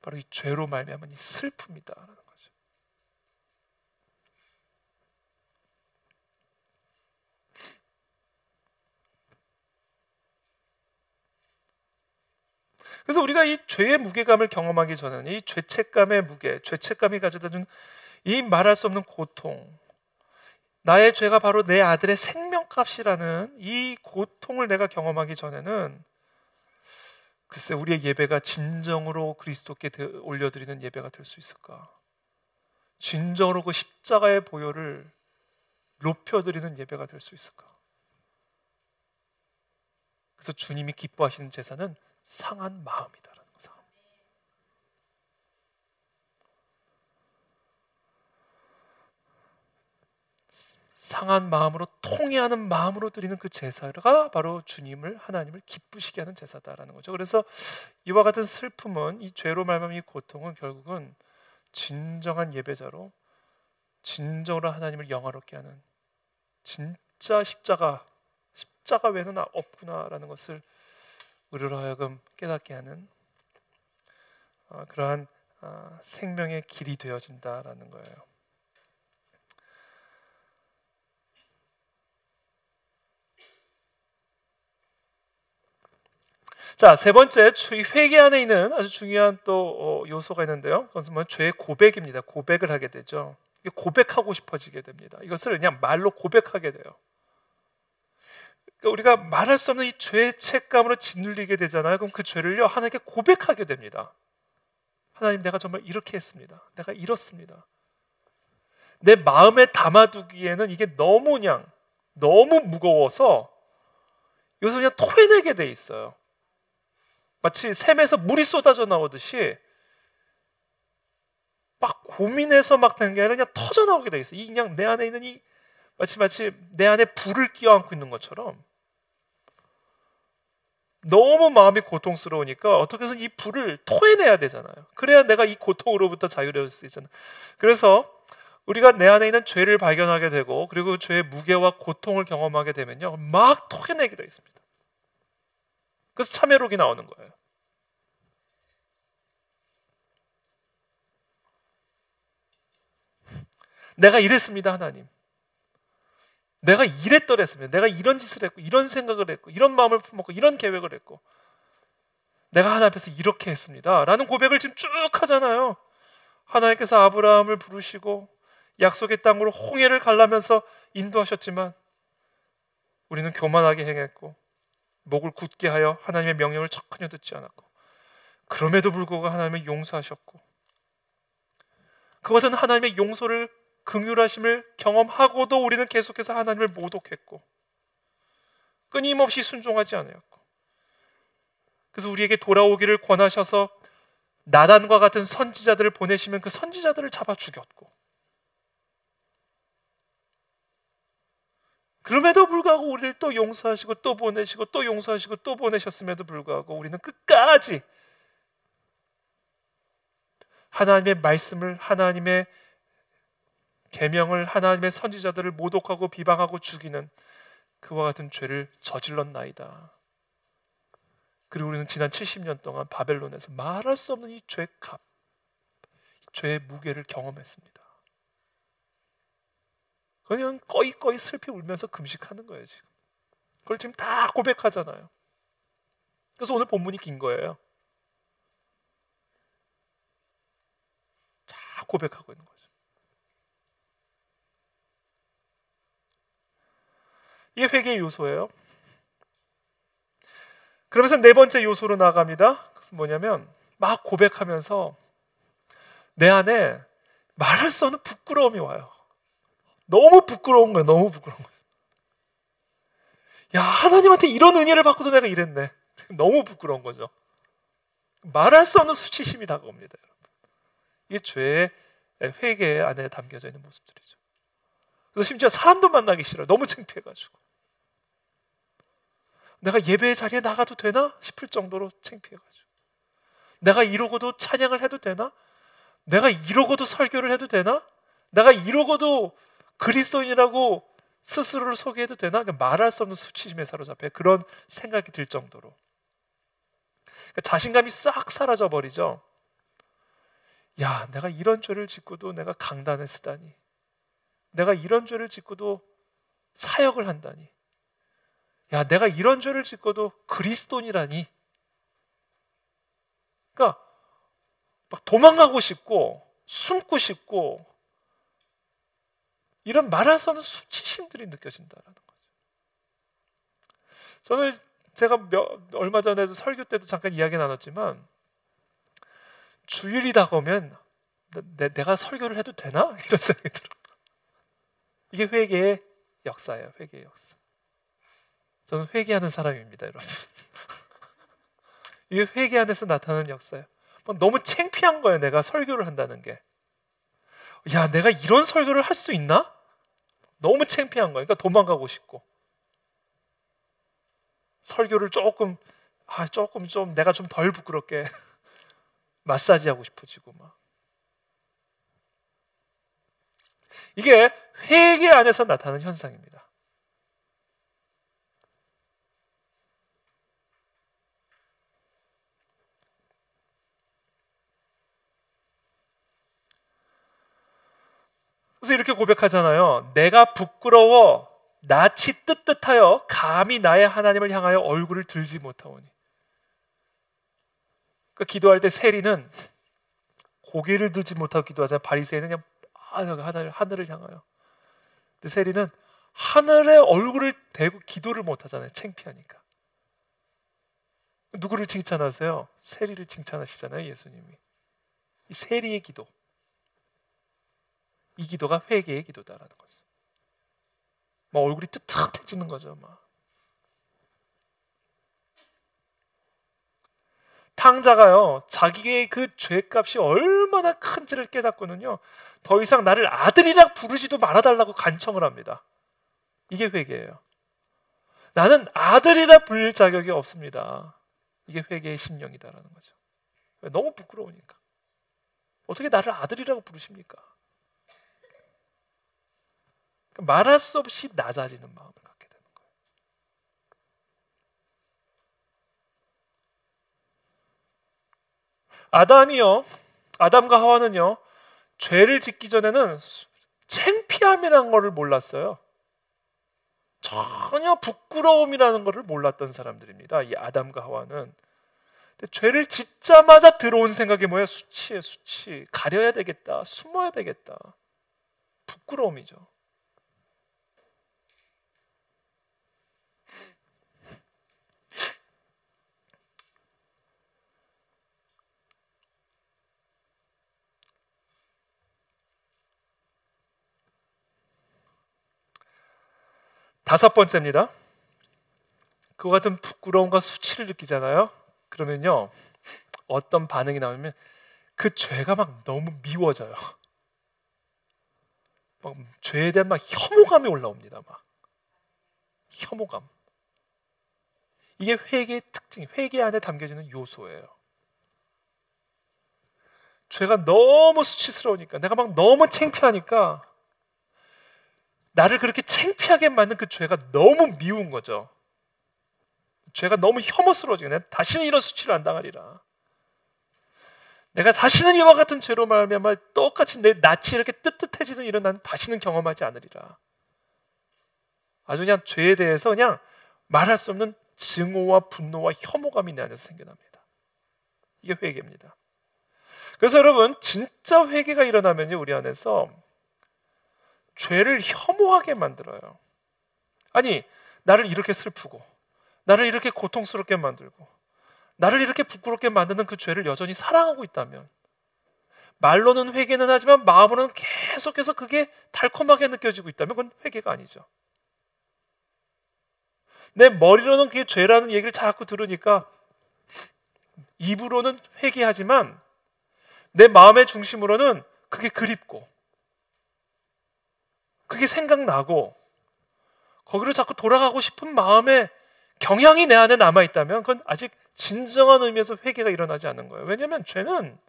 바로 이 죄로 말미암은 이 슬픔이다라는 거죠. 그래서 우리가 이 죄의 무게감을 경험하기 전에는 이 죄책감의 무게, 죄책감이 가져다준 이 말할 수 없는 고통, 나의 죄가 바로 내 아들의 생명값이라는 이 고통을 내가 경험하기 전에는 글쎄 우리의 예배가 진정으로 그리스도께 올려드리는 예배가 될 수 있을까? 진정으로 그 십자가의 보혈을 높여드리는 예배가 될 수 있을까? 그래서 주님이 기뻐하시는 제사는 상한 마음이다라는 거죠. 상한 마음으로 통회하는 마음으로 드리는 그 제사가 바로 주님을, 하나님을 기쁘시게 하는 제사다라는 거죠. 그래서 이와 같은 슬픔은, 이 죄로 말미암은 이 고통은 결국은 진정한 예배자로 진정으로 하나님을 영화롭게 하는, 진짜 십자가 외에는 없구나라는 것을 우리로 하여금 깨닫게 하는 그러한 생명의 길이 되어진다라는 거예요. 자, 세 번째, 회개 안에 있는 아주 중요한 또 요소가 있는데요. 그것은 뭐 죄의 고백입니다. 고백을 하게 되죠. 고백하고 싶어지게 됩니다. 이것을 그냥 말로 고백하게 돼요. 그러니까 우리가 말할 수 없는 이 죄책감으로 짓눌리게 되잖아요. 그럼 그 죄를요, 하나님께 고백하게 됩니다. 하나님, 내가 정말 이렇게 했습니다. 내가 이렇습니다. 내 마음에 담아두기에는 이게 너무 무거워서 이것을 그냥 토해내게 돼 있어요. 마치 샘에서 물이 쏟아져 나오듯이 막 고민해서 막 되는 게 아니라 그냥 터져 나오게 돼 있어요. 이 그냥 내 안에 있는 이 마치 내 안에 불을 끼워안고 있는 것처럼 너무 마음이 고통스러우니까 어떻게 해서 이 불을 토해내야 되잖아요. 그래야 내가 이 고통으로부터 자유로울 수 있잖아요. 그래서 우리가 내 안에 있는 죄를 발견하게 되고 그리고 죄의 무게와 고통을 경험하게 되면요, 막 토해내게 돼 있습니다. 그래서 참회록이 나오는 거예요. 내가 이랬습니다, 하나님. 내가 이랬더랬습니다. 내가 이런 짓을 했고, 이런 생각을 했고, 이런 마음을 품었고, 이런 계획을 했고, 내가 하나님 앞에서 이렇게 했습니다 라는 고백을 지금 쭉 하잖아요. 하나님께서 아브라함을 부르시고 약속의 땅으로 홍해를 갈라면서 인도하셨지만 우리는 교만하게 행했고 목을 굳게 하여 하나님의 명령을 전혀 듣지 않았고, 그럼에도 불구하고 하나님을 용서하셨고, 그와 같은 하나님의 용서를, 긍휼하심을 경험하고도 우리는 계속해서 하나님을 모독했고 끊임없이 순종하지 않았고, 그래서 우리에게 돌아오기를 권하셔서 나단과 같은 선지자들을 보내시면 그 선지자들을 잡아 죽였고, 그럼에도 불구하고 우리를 또 용서하시고 또 보내시고 또 용서하시고 또 보내셨음에도 불구하고 우리는 끝까지 하나님의 말씀을, 하나님의 계명을, 하나님의 선지자들을 모독하고 비방하고 죽이는 그와 같은 죄를 저질렀나이다. 그리고 우리는 지난 70년 동안 바벨론에서 말할 수 없는 이 죄의 값, 죄의 무게를 경험했습니다. 그냥 꺼이꺼이 슬피 울면서 금식하는 거예요 지금. 그걸 지금 다 고백하잖아요. 그래서 오늘 본문이 긴 거예요. 다 고백하고 있는 거죠. 이게 회개의 요소예요. 그러면서 네 번째 요소로 나아갑니다. 그래서 뭐냐면 막 고백하면서 내 안에 말할 수 없는 부끄러움이 와요. 너무 부끄러운 거예요. 너무 부끄러운 거예요. 야, 하나님한테 이런 은혜를 받고도 내가 이랬네. 너무 부끄러운 거죠. 말할 수 없는 수치심이 다가옵니다. 여러분. 이게 죄의 회개 안에 담겨져 있는 모습들이죠. 그래서 심지어 사람도 만나기 싫어요. 너무 창피해가지고. 내가 예배의 자리에 나가도 되나 싶을 정도로 창피해가지고. 내가 이러고도 찬양을 해도 되나? 내가 이러고도 설교를 해도 되나? 내가 이러고도 그리스도인이라고 스스로를 소개해도 되나? 말할 수 없는 수치심에 사로잡혀 그런 생각이 들 정도로 자신감이 싹 사라져 버리죠. 야, 내가 이런 죄를 짓고도 내가 강단에 쓰다니, 내가 이런 죄를 짓고도 사역을 한다니, 야, 내가 이런 죄를 짓고도 그리스도인이라니. 그러니까 막 도망가고 싶고 숨고 싶고 이런 말할 수 없는 수치심들이 느껴진다라는 거죠. 저는 제가 얼마 전에도 설교 때도 잠깐 이야기 나눴지만 주일이 다가오면 내가 설교를 해도 되나? 이런 생각이 들어요. 이게 회개의 역사예요. 회개의 역사. 저는 회개하는 사람입니다, 여러분. 이게 회개 안에서 나타나는 역사예요. 너무 창피한 거예요. 내가 설교를 한다는 게. 야, 내가 이런 설교를 할 수 있나? 너무 창피한 거예요. 그러니까 도망가고 싶고 설교를 조금 좀 내가 좀 덜 부끄럽게 마사지하고 싶어지고 막. 이게 회개 안에서 나타나는 현상입니다. 그래서 이렇게 고백하잖아요. 내가 부끄러워 낯이 뜨뜻하여 감히 나의 하나님을 향하여 얼굴을 들지 못하오니. 그러니까 기도할 때 세리는 고개를 들지 못하고 기도하잖아요. 바리새인은 그냥 하늘을 향하여. 근데 세리는 하늘에 얼굴을 대고 기도를 못하잖아요. 창피하니까. 누구를 칭찬하세요? 세리를 칭찬하시잖아요. 예수님이. 이 세리의 기도, 이 기도가 회개의 기도다라는 거죠. 막 얼굴이 뜨뜻해지는 거죠. 막. 탕자가요, 자기의 그 죄값이 얼마나 큰지를 깨닫고는요, 더 이상 나를 아들이라 부르지도 말아달라고 간청을 합니다. 이게 회개예요. 나는 아들이라 불릴 자격이 없습니다. 이게 회개의 심령이다라는 거죠. 너무 부끄러우니까. 어떻게 나를 아들이라고 부르십니까? 말할 수 없이 낮아지는 마음을 갖게 되는 거예요. 아담과 하와는요, 죄를 짓기 전에는 창피함이라는 것을 몰랐어요. 전혀 부끄러움이라는 것을 몰랐던 사람들입니다. 이 아담과 하와는. 죄를 짓자마자 들어온 생각이 뭐예요? 수치예요, 수치. 가려야 되겠다. 숨어야 되겠다. 부끄러움이죠. 다섯 번째입니다. 그와 같은 부끄러움과 수치를 느끼잖아요. 그러면요, 어떤 반응이 나오면 그 죄가 막 너무 미워져요. 막 죄에 대한 막 혐오감이 올라옵니다. 막 혐오감. 이게 회개의 특징, 회개 안에 담겨져 있는 요소예요. 죄가 너무 수치스러우니까, 내가 막 너무 창피하니까, 나를 그렇게 창피하게 만든 그 죄가 너무 미운 거죠. 죄가 너무 혐오스러워지고, 내가 다시는 이런 수치를 안 당하리라. 내가 다시는 이와 같은 죄로 말하면 똑같이 내 낯이 이렇게 뜨뜻해지는 일은 나는 다시는 경험하지 않으리라. 아주 그냥 죄에 대해서 그냥 말할 수 없는 증오와 분노와 혐오감이 내 안에서 생겨납니다. 이게 회개입니다. 그래서 여러분, 진짜 회개가 일어나면요, 우리 안에서 죄를 혐오하게 만들어요. 아니, 나를 이렇게 슬프고, 나를 이렇게 고통스럽게 만들고, 나를 이렇게 부끄럽게 만드는 그 죄를 여전히 사랑하고 있다면, 말로는 회개는 하지만 마음으로는 계속해서 그게 달콤하게 느껴지고 있다면 그건 회개가 아니죠. 내 머리로는 그게 죄라는 얘기를 자꾸 들으니까 입으로는 회개하지만 내 마음의 중심으로는 그게 그립고, 그게 생각나고, 거기로 자꾸 돌아가고 싶은 마음의 경향이 내 안에 남아있다면 그건 아직 진정한 의미에서 회개가 일어나지 않는 거예요. 왜냐하면 죄는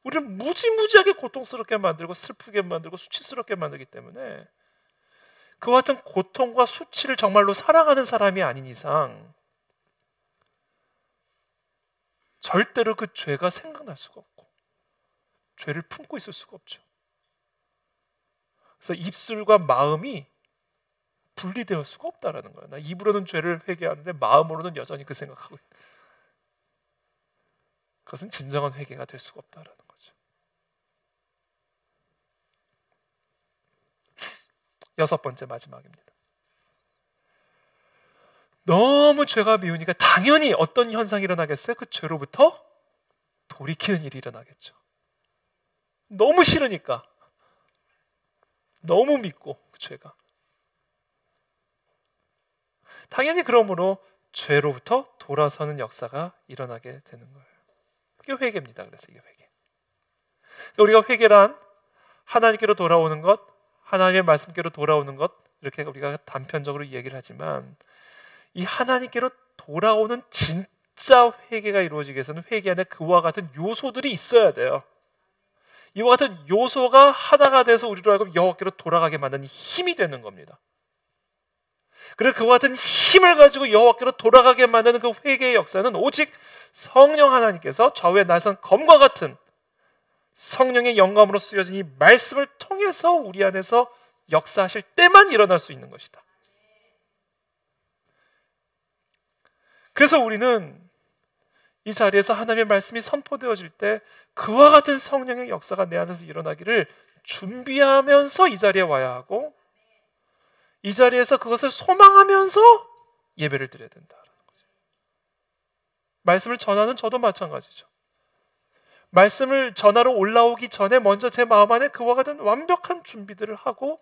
우리를 무지무지하게 고통스럽게 만들고 슬프게 만들고 수치스럽게 만들기 때문에, 그와 같은 고통과 수치를 정말로 사랑하는 사람이 아닌 이상 절대로 그 죄가 생각날 수가 없고 죄를 품고 있을 수가 없죠. 그래서 입술과 마음이 분리될 수가 없다라는 거예요. 나 입으로는 죄를 회개하는데 마음으로는 여전히 그 생각하고 있다. 그것은 진정한 회개가 될 수가 없다라는 거죠. 여섯 번째, 마지막입니다. 너무 죄가 미우니까 당연히 어떤 현상이 일어나겠어요? 그 죄로부터 돌이키는 일이 일어나겠죠. 너무 싫으니까, 너무 믿고 그 죄가. 당연히 그러므로 죄로부터 돌아서는 역사가 일어나게 되는 거예요. 이게 회개입니다. 그래서 이게 회개. 우리가 회개란 하나님께로 돌아오는 것, 하나님의 말씀께로 돌아오는 것, 이렇게 우리가 단편적으로 이야기를 하지만, 이 하나님께로 돌아오는 진짜 회개가 이루어지기 위해서는 회개 안에 그와 같은 요소들이 있어야 돼요. 이와 같은 요소가 하나가 돼서 우리로 하여금 여호와께로 돌아가게 만드는 힘이 되는 겁니다. 그리고 그와 같은 힘을 가지고 여호와께로 돌아가게 만드는 그 회개의 역사는 오직 성령 하나님께서 좌우에 나선 검과 같은 성령의 영감으로 쓰여진 이 말씀을 통해서 우리 안에서 역사하실 때만 일어날 수 있는 것이다. 그래서 우리는 이 자리에서 하나님의 말씀이 선포되어질 때 그와 같은 성령의 역사가 내 안에서 일어나기를 준비하면서 이 자리에 와야 하고, 이 자리에서 그것을 소망하면서 예배를 드려야 된다는 거죠. 말씀을 전하는 저도 마찬가지죠. 말씀을 전하러 올라오기 전에 먼저 제 마음 안에 그와 같은 완벽한 준비들을 하고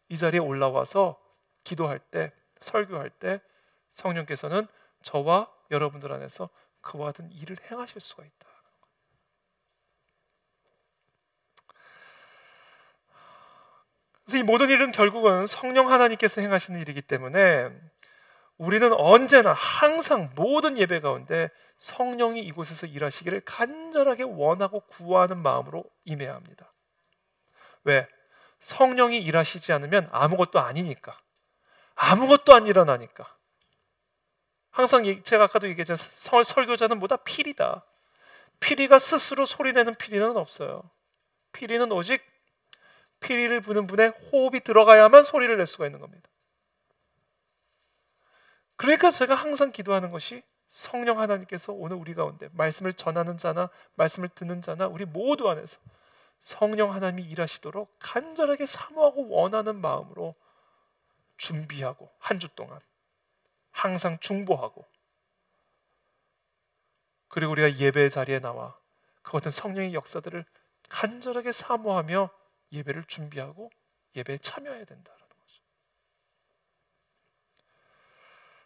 이 자리에 올라와서 기도할 때, 설교할 때 성령께서는 저와 여러분들 안에서 그와 같은 일을 행하실 수가 있다. 그래서 이 모든 일은 결국은 성령 하나님께서 행하시는 일이기 때문에 우리는 언제나 항상 모든 예배 가운데 성령이 이곳에서 일하시기를 간절하게 원하고 구하는 마음으로 임해야 합니다. 왜? 성령이 일하시지 않으면 아무것도 아니니까, 아무것도 안 일어나니까. 항상 제가 아까도 얘기했지만 설교자는 뭐다? 피리다. 피리가 스스로 소리내는 피리는 없어요. 피리는 오직 피리를 부는 분의 호흡이 들어가야만 소리를 낼 수가 있는 겁니다. 그러니까 제가 항상 기도하는 것이 성령 하나님께서 오늘 우리 가운데 말씀을 전하는 자나 말씀을 듣는 자나 우리 모두 안에서 성령 하나님이 일하시도록 간절하게 사모하고 원하는 마음으로 준비하고 한 주 동안 항상 중보하고, 그리고 우리가 예배의 자리에 나와 그 어떤 성령의 역사들을 간절하게 사모하며 예배를 준비하고 예배에 참여해야 된다는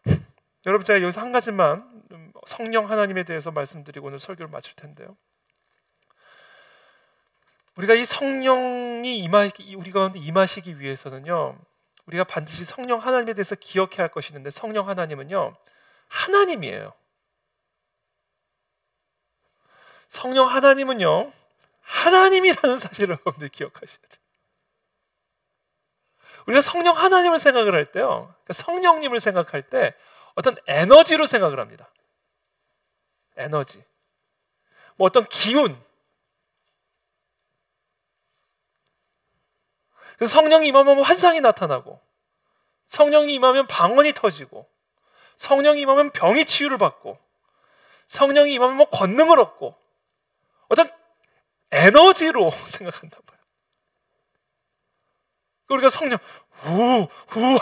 거죠. 여러분, 제가 여기서 한 가지만 성령 하나님에 대해서 말씀드리고 오늘 설교를 마칠 텐데요, 우리가 이 성령이 우리 가운데 임하시기 위해서는요, 우리가 반드시 성령 하나님에 대해서 기억해야 할 것이 있는데, 성령 하나님은요 하나님이에요. 성령 하나님은요 하나님이라는 사실을 여러분들 기억하셔야 돼요. 우리가 성령 하나님을 생각을 할 때요, 그러니까 성령님을 생각할 때 어떤 에너지로 생각을 합니다. 에너지, 뭐 어떤 기운. 그래서 성령이 임하면 환상이 나타나고, 성령이 임하면 방언이 터지고, 성령이 임하면 병이 치유를 받고, 성령이 임하면 뭐 권능을 얻고, 어떤 에너지로 생각한단 말이에요. 우리가 성령 후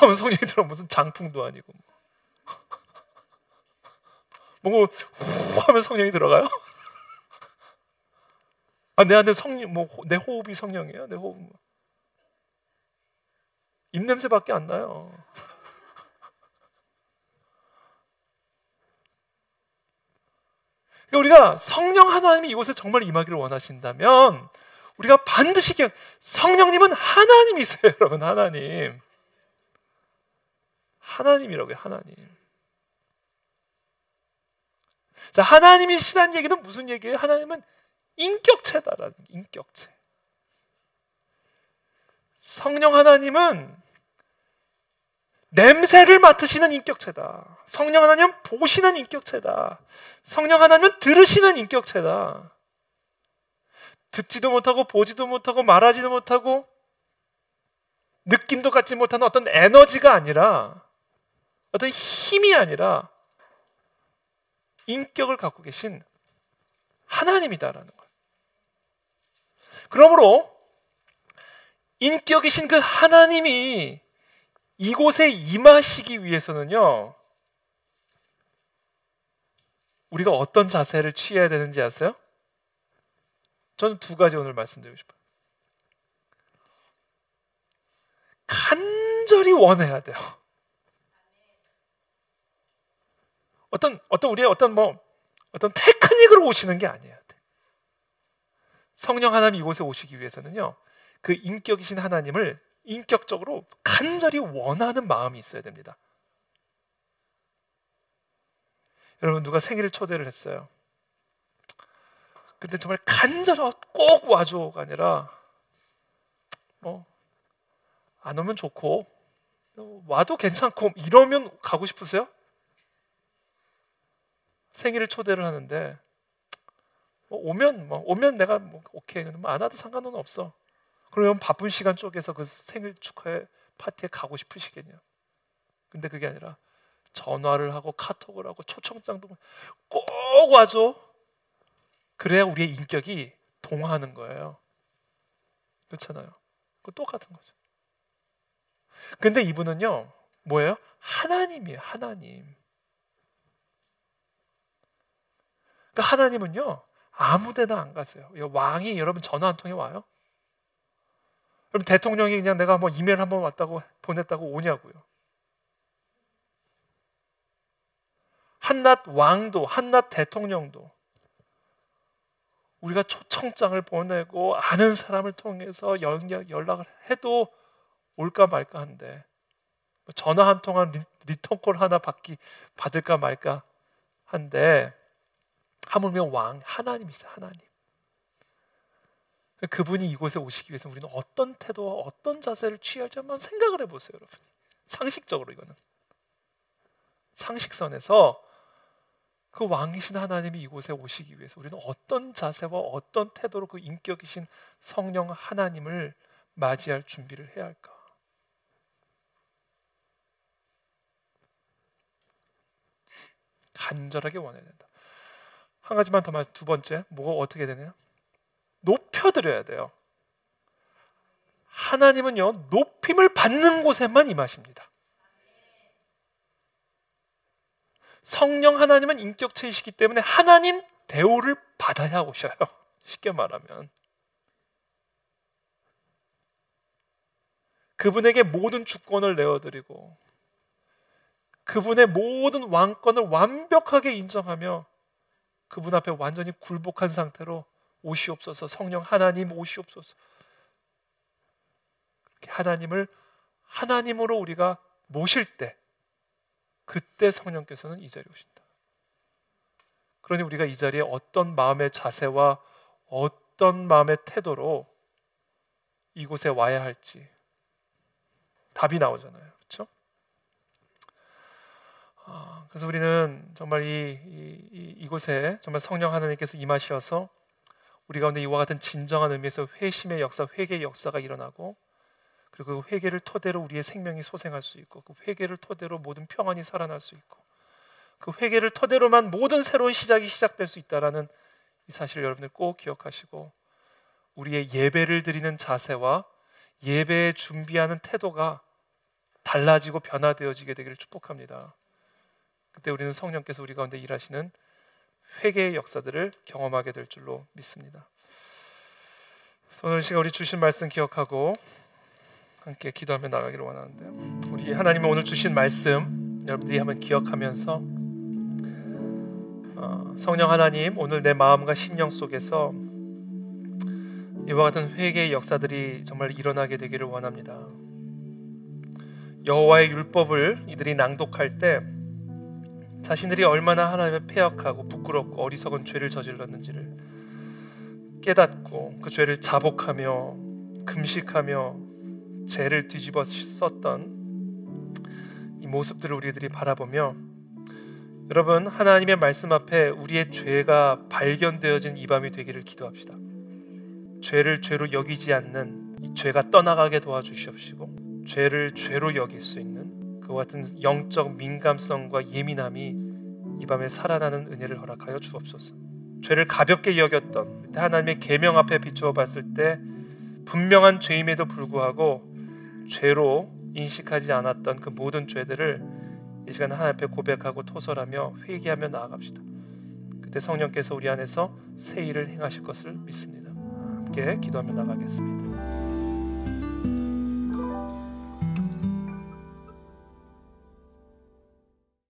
하면 성령이 들어, 무슨 장풍도 아니고 뭔가 후 하면 성령이 들어가요? 내 안에 성령, 내 호흡이 성령이에요? 내 호흡 입냄새밖에 안 나요. 우리가 성령 하나님이 이곳에 정말 임하기를 원하신다면 우리가 반드시 성령님은 하나님이세요. 여러분, 하나님이라고요. 하나님. 자, 하나님이시라는 얘기는 무슨 얘기예요? 하나님은 인격체다라는, 인격체. 성령 하나님은 냄새를 맡으시는 인격체다. 성령 하나님은 보시는 인격체다. 성령 하나님은 들으시는 인격체다. 듣지도 못하고 보지도 못하고 말하지도 못하고 느낌도 갖지 못하는 어떤 에너지가 아니라, 어떤 힘이 아니라 인격을 갖고 계신 하나님이다라는 거예요. 그러므로 인격이신 그 하나님이 이곳에 임하시기 위해서는요, 우리가 어떤 자세를 취해야 되는지 아세요? 저는 두 가지 오늘 말씀드리고 싶어요. 간절히 원해야 돼요. 우리의 어떤 테크닉으로 오시는 게 아니에요. 성령 하나님 이곳에 오시기 위해서는요, 그 인격이신 하나님을 인격적으로 간절히 원하는 마음이 있어야 됩니다. 여러분, 누가 생일을 초대를 했어요. 근데 정말 간절히 꼭 와줘가 아니라 안 오면 좋고 와도 괜찮고 이러면 가고 싶으세요? 생일을 초대를 하는데 오면 내가 오케이, 안 와도 상관은 없어. 그러면 바쁜 시간 쪼개서 그 생일 축하회 파티에 가고 싶으시겠냐? 근데 그게 아니라 전화를 하고 카톡을 하고 초청장도 꼭 와줘. 그래야 우리의 인격이 동화하는 거예요. 그렇잖아요. 그거 똑같은 거죠. 근데 이분은요, 뭐예요? 하나님이에요. 하나님. 그러니까 하나님은요, 아무데나 안 가세요. 왕이 여러분 전화 한 통에 와요? 그럼 대통령이 그냥 내가 이메일 한번 보냈다고 오냐고요? 한낱 왕도, 한낱 대통령도 우리가 초청장을 보내고 아는 사람을 통해서 연락을 해도 올까 말까 한데, 전화 한 통한 리턴콜 하나 받을까 말까 한데, 하물며 왕 하나님이시죠. 하나님. 그분이 이곳에 오시기 위해서 우리는 어떤 태도와 어떤 자세를 취할지 한번 생각을 해보세요. 여러분, 상식적으로, 이거는 상식선에서 그 왕이신 하나님이 이곳에 오시기 위해서 우리는 어떤 자세와 어떤 태도로 그 인격이신 성령 하나님을 맞이할 준비를 해야 할까? 간절하게 원해야 된다. 한 가지만 더 말씀, 두 번째, 뭐가 어떻게 되냐? 높여드려야 돼요. 하나님은요, 높임을 받는 곳에만 임하십니다. 성령 하나님은 인격체이시기 때문에 하나님 대우를 받아야 오셔요. 쉽게 말하면 그분에게 모든 주권을 내어드리고 그분의 모든 왕권을 완벽하게 인정하며 그분 앞에 완전히 굴복한 상태로 오시옵소서, 성령 하나님 오시옵소서. 하나님을 하나님으로 우리가 모실 때 그때 성령께서는 이 자리에 오신다. 그러니 우리가 이 자리에 어떤 마음의 자세와 어떤 마음의 태도로 이곳에 와야 할지 답이 나오잖아요. 그렇죠? 그래서 우리는 정말 이곳에 정말 성령 하나님께서 임하셔서 우리 가운데 이와 같은 진정한 의미에서 회심의 역사, 회개의 역사가 일어나고 그리고 그 회개를 토대로 우리의 생명이 소생할 수 있고 그 회개를 토대로 모든 평안이 살아날 수 있고 그 회개를 토대로만 모든 새로운 시작이 시작될 수 있다라는 이 사실을 여러분들 꼭 기억하시고 우리의 예배를 드리는 자세와 예배에 준비하는 태도가 달라지고 변화되어지게 되기를 축복합니다. 그때 우리는 성령께서 우리 가운데 일하시는 회개의 역사들을 경험하게 될 줄로 믿습니다. 오늘 시간 우리 주신 말씀 기억하고 함께 기도하며 나가기를 원하는데요. 우리 하나님은 오늘 주신 말씀 여러분들이 한번 기억하면서 성령 하나님, 오늘 내 마음과 심령 속에서 이와 같은 회개의 역사들이 정말 일어나게 되기를 원합니다. 여호와의 율법을 이들이 낭독할 때 자신들이 얼마나 하나님의 패역하고 부끄럽고 어리석은 죄를 저질렀는지를 깨닫고 그 죄를 자복하며 금식하며 죄를 뒤집어 썼던 이 모습들을 우리들이 바라보며 여러분, 하나님의 말씀 앞에 우리의 죄가 발견되어진 이 밤이 되기를 기도합시다. 죄를 죄로 여기지 않는 이 죄가 떠나가게 도와주시옵시고 죄를 죄로 여길 수 있는 그와 같은 영적 민감성과 예민함이 이 밤에 살아나는 은혜를 허락하여 주옵소서. 죄를 가볍게 여겼던 하나님의 계명 앞에 비추어 봤을 때 분명한 죄임에도 불구하고 죄로 인식하지 않았던 그 모든 죄들을 이 시간 하나님 앞에 고백하고 토설하며 회개하며 나아갑시다. 그때 성령께서 우리 안에서 새 일을 행하실 것을 믿습니다. 함께 기도하며 나가겠습니다.